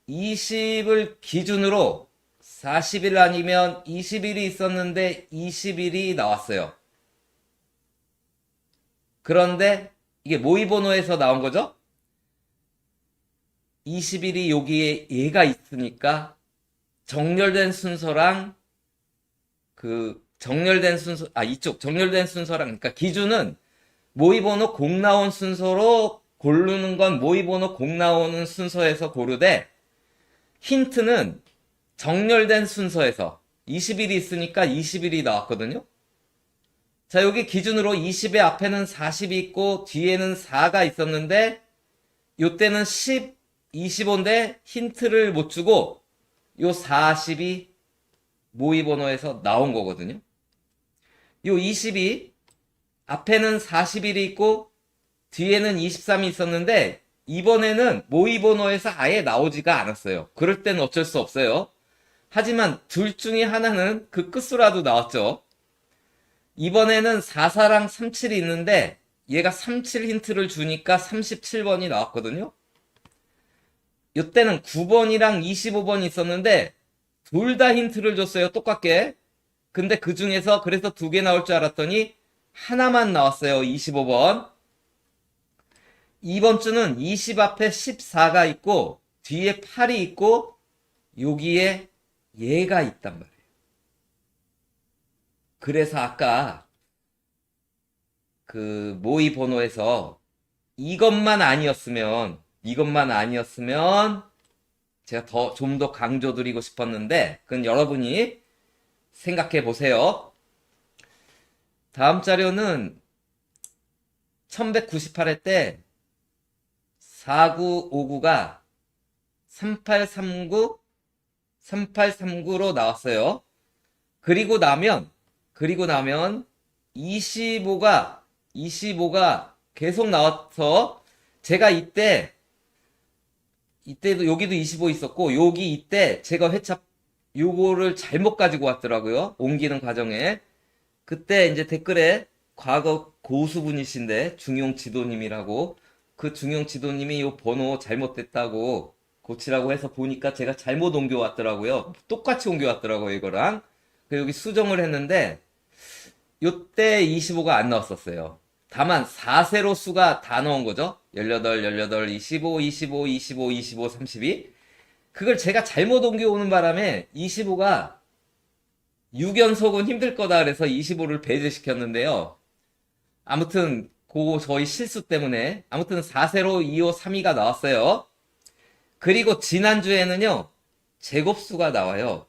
20을 기준으로 40일 아니면 20일이 있었는데 20일이 나왔어요. 그런데 이게 모의번호에서 나온 거죠. 20일이 여기에 얘가 있으니까 정렬된 순서랑 이쪽 정렬된 순서랑, 그러니까 기준은 모의번호 0 나온 순서로 고르는 건 모의번호 0 나오는 순서에서 고르되 힌트는 정렬된 순서에서 20일이 있으니까 20일이 나왔거든요. 자, 여기 기준으로 20의 앞에는 40이 있고 뒤에는 4가 있었는데 요때는 10, 25인데 힌트를 못 주고 요 40이 모의번호에서 나온 거거든요. 요 20이 앞에는 41이 있고 뒤에는 23이 있었는데 이번에는 모의번호에서 아예 나오지가 않았어요. 그럴 땐 어쩔 수 없어요. 하지만 둘 중에 하나는 그 끝수라도 나왔죠. 이번에는 44랑 37이 있는데 얘가 37 힌트를 주니까 37번이 나왔거든요. 이때는 9번이랑 25번이 있었는데 둘 다 힌트를 줬어요. 똑같게. 근데 그 중에서 그래서 두 개 나올 줄 알았더니 하나만 나왔어요. 25번. 이번 주는 20 앞에 14가 있고 뒤에 8이 있고 여기에 얘가 있단 말이에요. 그래서 아까 그 모의 번호에서 이것만 아니었으면 제가 좀 더 강조드리고 싶었는데, 그건 여러분이 생각해 보세요. 다음 자료는 1198회 때 4959가 3839로 나왔어요. 그리고 나면 25가 계속 나와서 제가 이때도 여기도 25 있었고 이때 제가 요거를 잘못 가지고 왔더라고요. 옮기는 과정에. 그때 이제 댓글에 과거 고수분이신데 중용 지도님이라고, 그 중용 지도님이 요 번호 잘못됐다고 고치라고 해서 보니까 제가 잘못 옮겨왔더라고요. 똑같이 옮겨왔더라고요, 이거랑. 여기 수정을 했는데 요때 25가 안 나왔었어요. 다만 4세로 수가 다 넣은 거죠. 18, 25, 25, 25, 25, 32. 그걸 제가 잘못 옮겨오는 바람에 25가 6연속은 힘들 거다 그래서 25를 배제시켰는데요. 아무튼 저희 실수 때문에 아무튼 4세로 25, 32가 나왔어요. 그리고 지난주에는요, 제곱수가 나와요.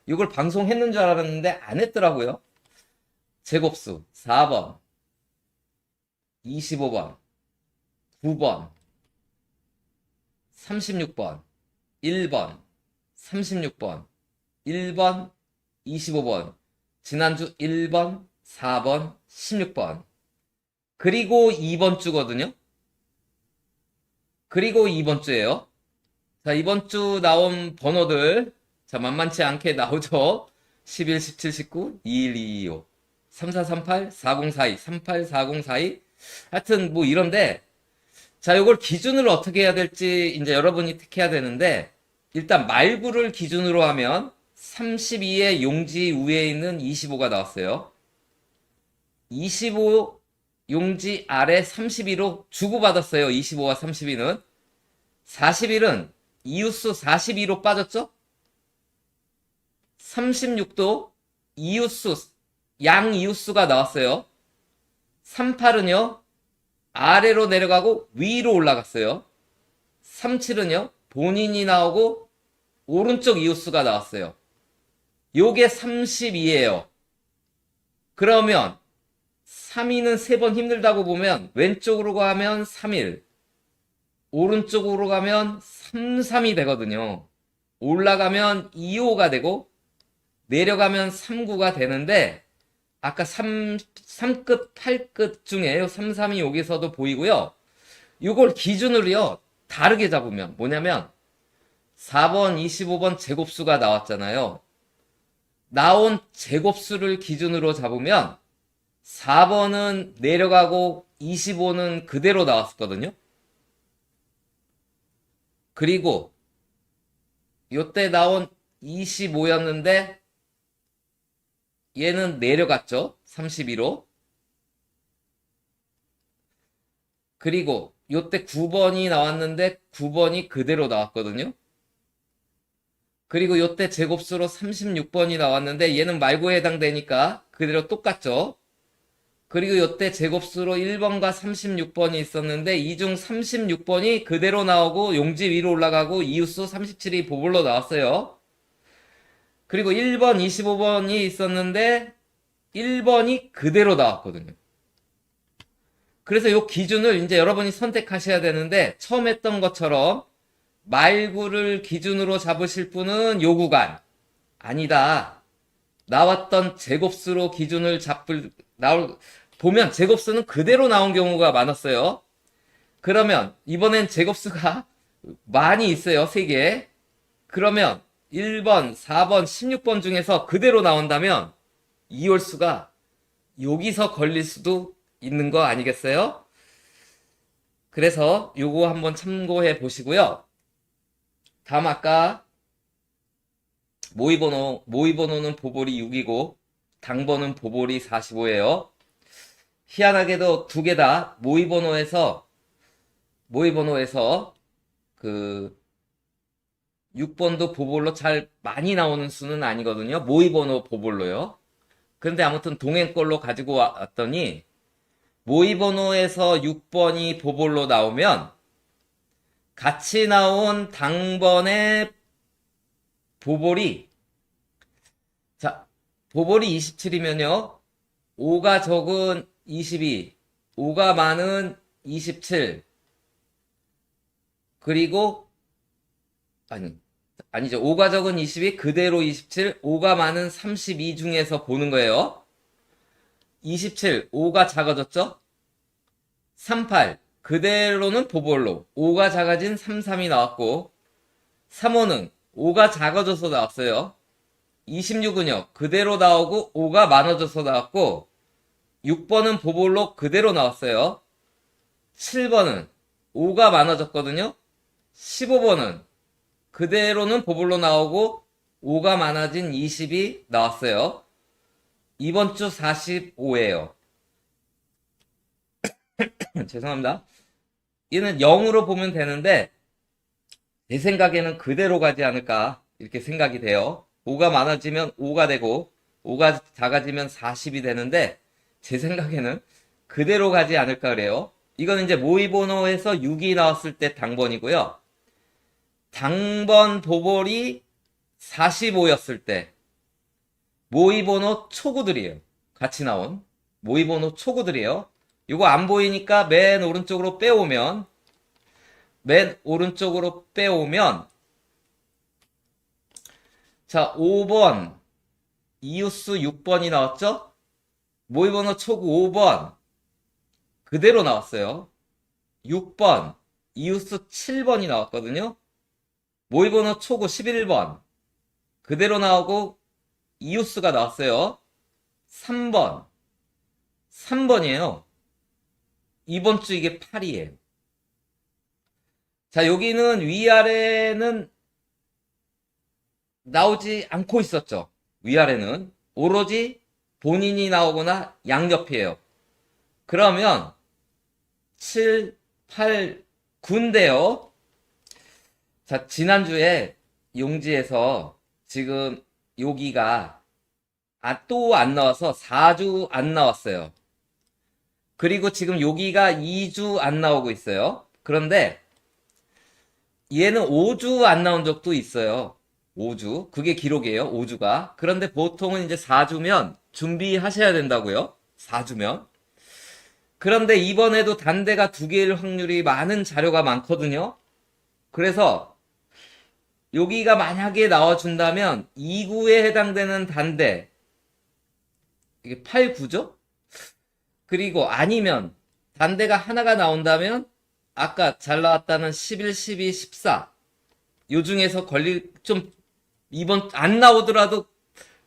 이걸 방송했는 줄 알았는데 안 했더라고요. 제곱수 4번, 25번, 9번, 36번, 1번, 36번, 1번, 25번, 지난주 1번, 4번, 16번, 그리고 2번 주거든요. 그리고 2번 주예요. 자, 이번 주 나온 번호들, 자, 만만치 않게 나오죠. 11, 17, 19, 21, 225, 3438, 4042, 38, 4042. 하여튼 뭐 이런데, 자, 요걸 기준으로 어떻게 해야 될지 이제 여러분이 택해야 되는데, 일단 말구를 기준으로 하면 32의 용지 위에 있는 25가 나왔어요. 25 용지 아래 32로 주고받았어요. 25와 32는. 41은 이웃수 42로 빠졌죠? 36도 양 이웃수가 나왔어요. 38은요, 아래로 내려가고 위로 올라갔어요. 37은요, 본인이 나오고 오른쪽 이웃수가 나왔어요. 요게 32예요. 그러면 3위는 3번 힘들다고 보면 왼쪽으로 가면 3일, 오른쪽으로 가면 3, 3이 되거든요. 올라가면 2호가 되고 내려가면 3구가 되는데, 아까 3끝, 8끝 중에 3, 3이 여기서도 보이고요. 이걸 기준으로요, 다르게 잡으면 뭐냐면 4번, 25번 제곱수가 나왔잖아요. 나온 제곱수를 기준으로 잡으면 4번은 내려가고 25는 그대로 나왔었거든요. 그리고 요때 나온 25였는데 얘는 내려갔죠. 32로. 그리고 요때 9번이 나왔는데 9번이 그대로 나왔거든요. 그리고 요때 제곱수로 36번이 나왔는데 얘는 말고에 해당되니까 그대로 똑같죠. 그리고 요때 제곱수로 1번과 36번이 있었는데 이 중 36번이 그대로 나오고 용지 위로 올라가고 이웃수 37이 보볼로 나왔어요. 그리고 1번, 25번이 있었는데 1번이 그대로 나왔거든요. 그래서 요 기준을 이제 여러분이 선택하셔야 되는데, 처음 했던 것처럼 말구를 기준으로 잡으실 분은 요 구간, 아니다, 나왔던 제곱수로 기준을 보면 제곱수는 그대로 나온 경우가 많았어요. 그러면 이번엔 제곱수가 많이 있어요. 3개. 그러면 1번, 4번, 16번 중에서 그대로 나온다면 이월수가 여기서 걸릴 수도 있는 거 아니겠어요? 그래서 요거 한번 참고해 보시고요. 다음 아까 모의번호는 보볼이 6이고 당번은 보볼이 45예요. 희한하게도 두 개 다 모의번호에서 그 6번도 보볼로 잘 많이 나오는 수는 아니거든요. 모의번호 보볼로요. 근데 아무튼 동행걸로 가지고 왔더니 모의번호에서 6번이 보볼로 나오면 같이 나온 당번의 보볼이, 자, 보볼이 27이면요. 5가 적은 22, 5가 많은 27, 그리고, 아니죠. 5가 적은 22, 그대로 27, 5가 많은 32 중에서 보는 거예요. 27, 5가 작아졌죠? 38, 그대로는 보볼로 5가 작아진 33이 나왔고, 3호는 5가 작아져서 나왔어요. 26은요, 그대로 나오고 5가 많아져서 나왔고, 6번은 보볼로 그대로 나왔어요. 7번은 5가 많아졌거든요. 15번은 그대로는 보볼로 나오고 5가 많아진 20이 나왔어요. 이번 주 45예요. 죄송합니다. 얘는 0으로 보면 되는데 제 생각에는 그대로 가지 않을까 이렇게 생각이 돼요. 5가 많아지면 5가 되고 5가 작아지면 40이 되는데 제 생각에는 그대로 가지 않을까 그래요. 이건 이제 모의번호에서 6이 나왔을 때 당번이고요. 당번 보볼이 45였을 때 모의번호 초구들이에요. 같이 나온 모의번호 초구들이에요. 이거 안 보이니까 맨 오른쪽으로 빼오면 자, 5번 이웃수 6번이 나왔죠? 모의번호 초구 5번 그대로 나왔어요. 6번 이웃수 7번이 나왔거든요. 모의번호 초구 11번 그대로 나오고 이웃수가 나왔어요. 3번이에요. 이번 주 이게 8이에요. 자, 여기는 위아래는 나오지 않고 있었죠. 위아래는 오로지 본인이 나오거나 양옆이에요. 그러면 7, 8, 9인데요. 자, 지난주에 용지에서 지금 여기가 또 안 나와서 4주 안 나왔어요. 그리고 지금 여기가 2주 안 나오고 있어요. 그런데 얘는 5주 안 나온 적도 있어요. 5주. 그게 기록이에요. 5주가. 그런데 보통은 이제 4주면 준비하셔야 된다고요. 4주면. 그런데 이번에도 단대가 2개일 확률이 많은 자료가 많거든요. 그래서 여기가 만약에 나와준다면 2구에 해당되는 단대, 이게 8, 9죠? 그리고 아니면 단대가 하나가 나온다면 아까 잘 나왔다는 11, 12, 14. 요 중에서 이번 안 나오더라도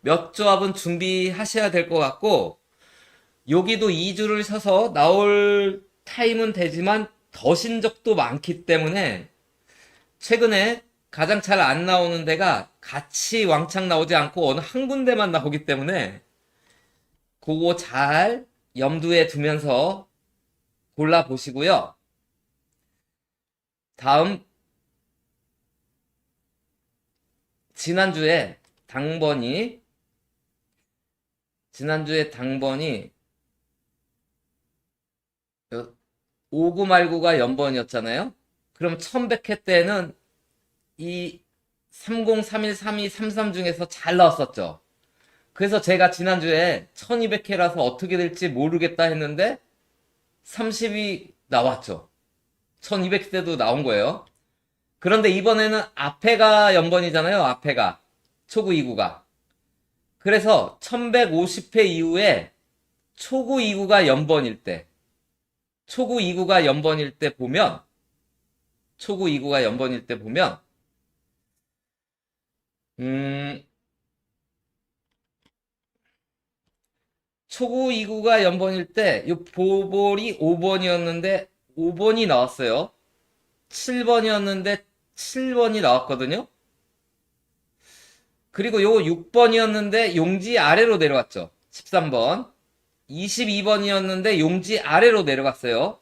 몇 조합은 준비하셔야 될 것 같고, 여기도 2주를 서서 나올 타임은 되지만 더신 적도 많기 때문에 최근에 가장 잘 안 나오는 데가 같이 왕창 나오지 않고 어느 한 군데만 나오기 때문에 그거 잘 염두에 두면서 골라보시고요. 다음 지난주에 당번이 오구 말구가 연번이었잖아요. 그럼 1100회 때는 이 30, 31, 32, 33 중에서 잘 나왔었죠. 그래서 제가 지난주에 1200회라서 어떻게 될지 모르겠다 했는데 30이 나왔죠. 1200 때도 나온 거예요. 그런데 이번에는 앞에가 연번이잖아요. 앞에가 초구 2구가. 그래서 1150회 이후에 초구 2구가 연번일 때 초구 2구가 연번일 때 보면 초구 2구가 연번일 때 이 보볼이 5번이었는데 5번이 나왔어요. 7번이었는데 7번이 나왔거든요. 그리고 요거 6번이었는데 용지 아래로 내려갔죠. 13번. 22번이었는데 용지 아래로 내려갔어요.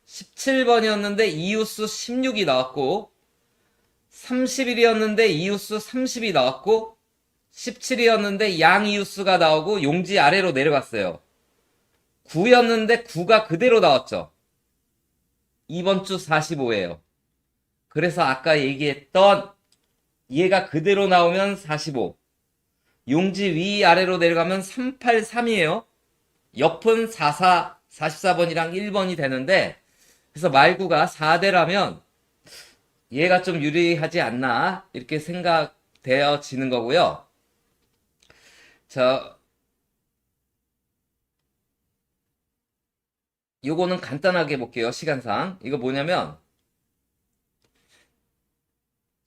17번이었는데 이웃수 16이 나왔고 30일이었는데 이웃수 30이 나왔고 17이었는데 양 이웃수가 나오고 용지 아래로 내려갔어요. 9였는데 9가 그대로 나왔죠. 이번 주 45예요. 그래서 아까 얘기했던 얘가 그대로 나오면 45. 용지 위아래로 내려가면 383이에요. 옆은 44, 44번이랑 1번이 되는데 그래서 말구가 4대라면 얘가 좀 유리하지 않나 이렇게 생각되어지는 거고요. 자, 요거는 간단하게 볼게요. 시간상. 이거 뭐냐면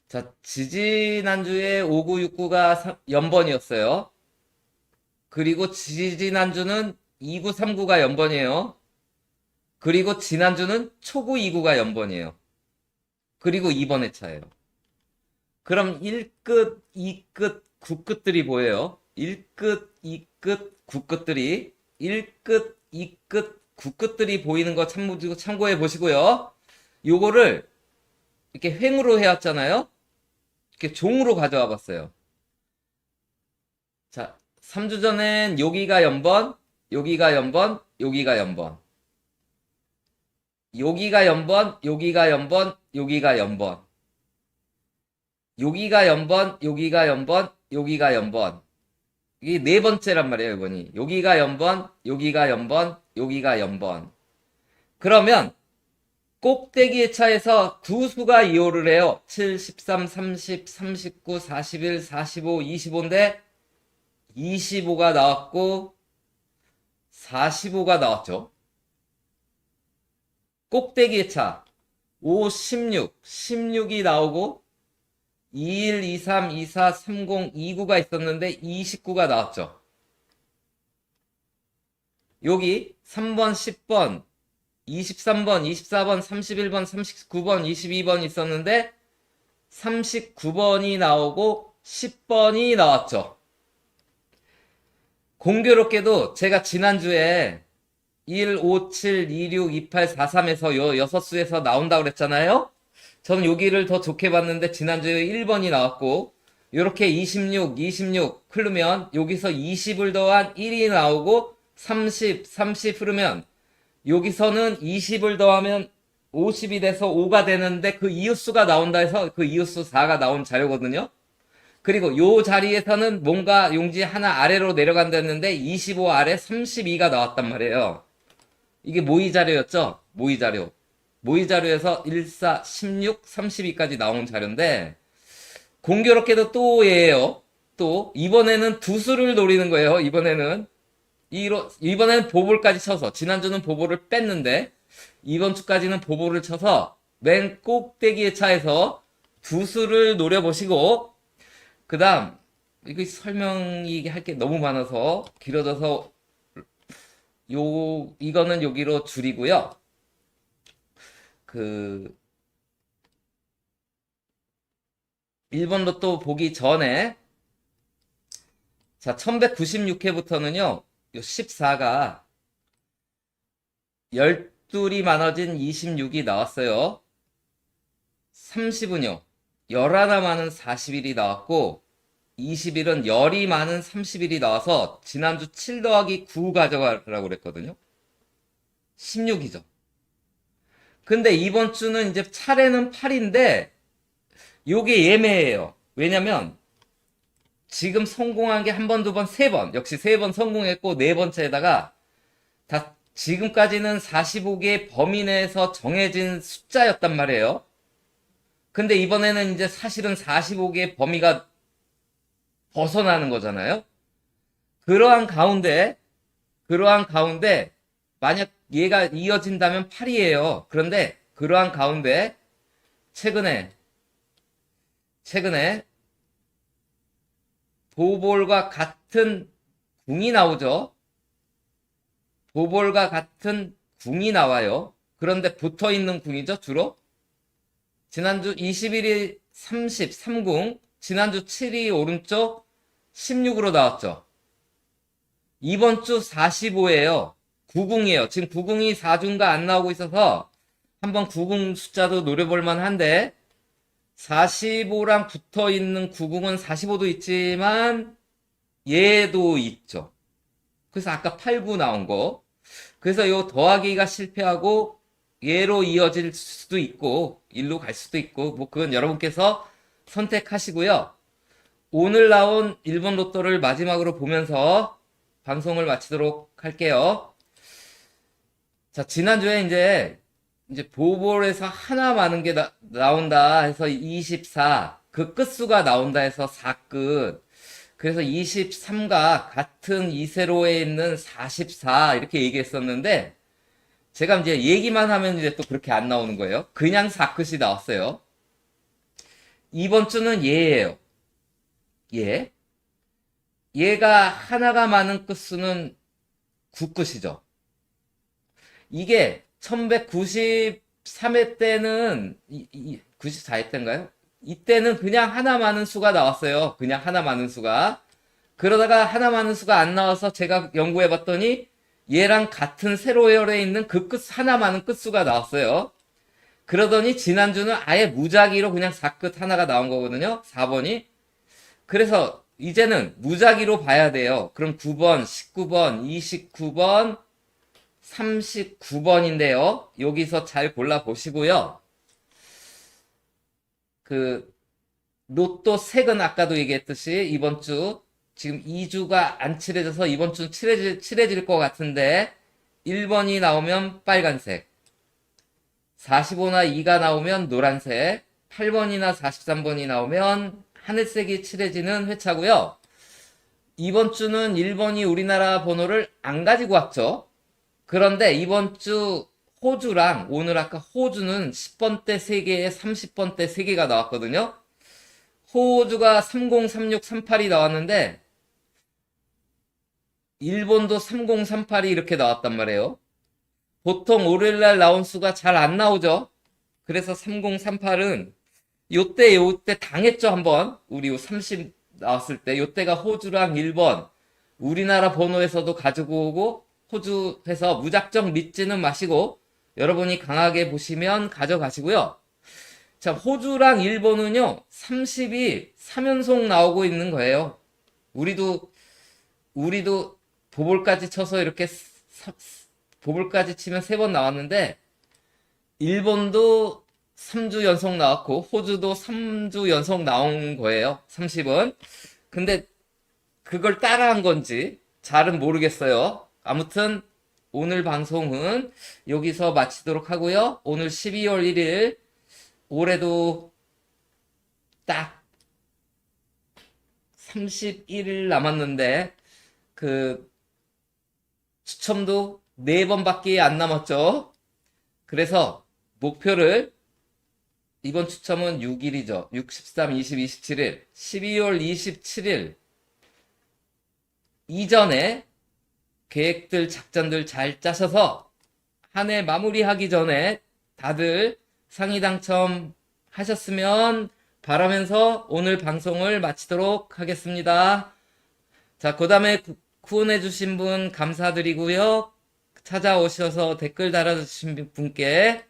자, 지지난주에 5969가 연번이었어요. 그리고 지지난주는 2939가 연번이에요. 그리고 지난주는 초구 29가 연번이에요. 그리고 2번 회차예요. 그럼 1끝, 2끝, 9끝들이 보여요. 1끝, 2끝, 9끝들이 1끝, 2끝, 9끝들이 보이는 거 참고해 보시고요. 요거를 이렇게 횡으로 해왔잖아요. 이렇게 종으로 가져와 봤어요. 자, 3주 전엔 여기가 연번, 여기가 연번, 여기가 연번. 여기가 연번, 여기가 연번, 여기가 연번. 여기가 연번, 여기가 연번, 여기가 연번. 이게 네 번째란 말이에요, 이번이. 여기가 연번, 여기가 연번, 여기가 연번. 그러면 꼭대기 회차에서 구수가 2호를 해요. 7, 13, 30, 39, 41, 45, 25인데 25가 나왔고 45가 나왔죠. 꼭대기 회차 5, 16, 16이 나오고 21, 23, 24, 30, 29가 있었는데 29가 나왔죠. 여기 3번, 10번, 23번, 24번, 31번, 39번, 22번 있었는데 39번이 나오고 10번이 나왔죠. 공교롭게도 제가 지난주에 1, 5, 7, 2, 6, 2, 8, 4, 3에서 요 6수에서 나온다고 그랬잖아요. 저는 여기를 더 좋게 봤는데 지난주에 1번이 나왔고 이렇게 26, 26 흐르면 여기서 20을 더한 1이 나오고 30, 30 흐르면 여기서는 20을 더하면 50이 돼서 5가 되는데 그 이웃수가 나온다 해서 그 이웃수 4가 나온 자료거든요. 그리고 요 자리에서는 뭔가 용지 하나 아래로 내려간다는데 25 아래 32가 나왔단 말이에요. 이게 모의 자료였죠? 모의 자료. 모의 자료에서 1, 4, 16, 32까지 나온 자료인데 공교롭게도 또 얘예요. 또 이번에는 두 수를 노리는 거예요. 이번에는 보볼까지 쳐서 지난주는 보볼을 뺐는데 이번 주까지는 보볼을 쳐서 맨 꼭대기의 차에서 두 수를 노려보시고 그 다음 이거 설명이 할 게 너무 많아서 길어져서 이거는 여기로 줄이고요. 1번 로또 보기 전에 자 1196회부터는요 요 14가 12이 많아진 26이 나왔어요. 30은요 11 많은 41이 나왔고 20일은 열이 많은 30일이 나와서 지난주 7 더하기 9 가져가라고 그랬거든요. 16이죠. 근데 이번 주는 이제 차례는 8인데 요게 예매예요. 왜냐면 지금 성공한 게 한 번, 두 번, 세 번. 역시 세 번 성공했고 네 번째에다가 다 지금까지는 45개의 범위 내에서 정해진 숫자였단 말이에요. 근데 이번에는 이제 사실은 45개의 범위가 벗어나는 거잖아요. 그러한 가운데 만약 얘가 이어진다면 8이에요. 그런데 그러한 가운데 최근에 보볼과 같은 궁이 나오죠. 보볼과 같은 궁이 나와요. 그런데 붙어 있는 궁이죠, 주로. 지난주 21일 30, 3궁, 지난주 7이 오른쪽 16으로 나왔죠. 이번 주 45예요. 9궁이에요. 지금 9궁이 4주인가 안 나오고 있어서 한번 9궁 숫자도 노려볼 만한데 45랑 붙어 있는 90은 45도 있지만 얘도 있죠. 그래서 아까 8, 9 나온 거. 그래서 요 더하기가 실패하고 얘로 이어질 수도 있고 일로 갈 수도 있고 뭐 그건 여러분께서 선택하시고요. 오늘 나온 일본 로또를 마지막으로 보면서 방송을 마치도록 할게요. 자, 지난주에 이제 보볼에서 하나 많은 게 나온다 해서 24, 그 끝수가 나온다 해서 4끝. 그래서 23과 같은 이세로에 있는 44 이렇게 얘기했었는데 제가 이제 얘기만 하면 이제 또 그렇게 안 나오는 거예요. 그냥 4끝이 나왔어요. 이번 주는 얘예요. 얘. 얘가 하나가 많은 끝수는 9끝이죠. 이게 1193회 때는 94회 때인가요? 이때는 그냥 하나 많은 수가 나왔어요. 그냥 하나 많은 수가. 그러다가 하나 많은 수가 안 나와서 제가 연구해 봤더니 얘랑 같은 세로열에 있는 그 끝 하나 많은 끝수가 나왔어요. 그러더니 지난주는 아예 무작위로 그냥 4끝 하나가 나온 거거든요. 4번이. 그래서 이제는 무작위로 봐야 돼요. 그럼 9번, 19번, 29번, 39번인데요. 여기서 잘 골라보시고요. 그 로또 색은 아까도 얘기했듯이 이번 주 지금 2주가 안 칠해져서 이번 주 칠해질 것 같은데 1번이 나오면 빨간색, 45나 2가 나오면 노란색, 8번이나 43번이 나오면 하늘색이 칠해지는 회차고요. 이번 주는 1번이 우리나라 번호를 안 가지고 왔죠. 그런데 이번 주 호주랑 오늘 아까 호주는 10번대 3개에 30번대 3개가 나왔거든요. 호주가 303638이 나왔는데 일본도 3038이 이렇게 나왔단 말이에요. 보통 월요일날 나온 수가 잘 안 나오죠. 그래서 3038은 요때 당했죠 한번. 우리 30 나왔을 때 요때가 호주랑 일본 우리나라 번호에서도 가지고 오고 호주 해서 무작정 믿지는 마시고 여러분이 강하게 보시면 가져가시고요. 자, 호주랑 일본은요 30이 3연속 나오고 있는 거예요. 우리도 보볼까지 쳐서 이렇게 보볼까지 치면 3번 나왔는데 일본도 3주 연속 나왔고 호주도 3주 연속 나온 거예요. 30은. 근데 그걸 따라한 건지 잘은 모르겠어요. 아무튼 오늘 방송은 여기서 마치도록 하고요. 오늘 12월 1일 올해도 딱 31일 남았는데 그 추첨도 4번밖에 안 남았죠. 그래서 목표를 이번 추첨은 6일이죠. 6, 13, 20, 27일 12월 27일 이전에 계획들, 작전들 잘 짜셔서 한 해 마무리하기 전에 다들 상위 당첨하셨으면 바라면서 오늘 방송을 마치도록 하겠습니다. 자, 그 다음에 후원해주신 분 감사드리고요. 찾아오셔서 댓글 달아주신 분께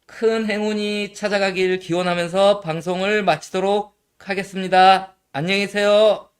큰 행운이 찾아가길 기원하면서 방송을 마치도록 하겠습니다. 안녕히 계세요.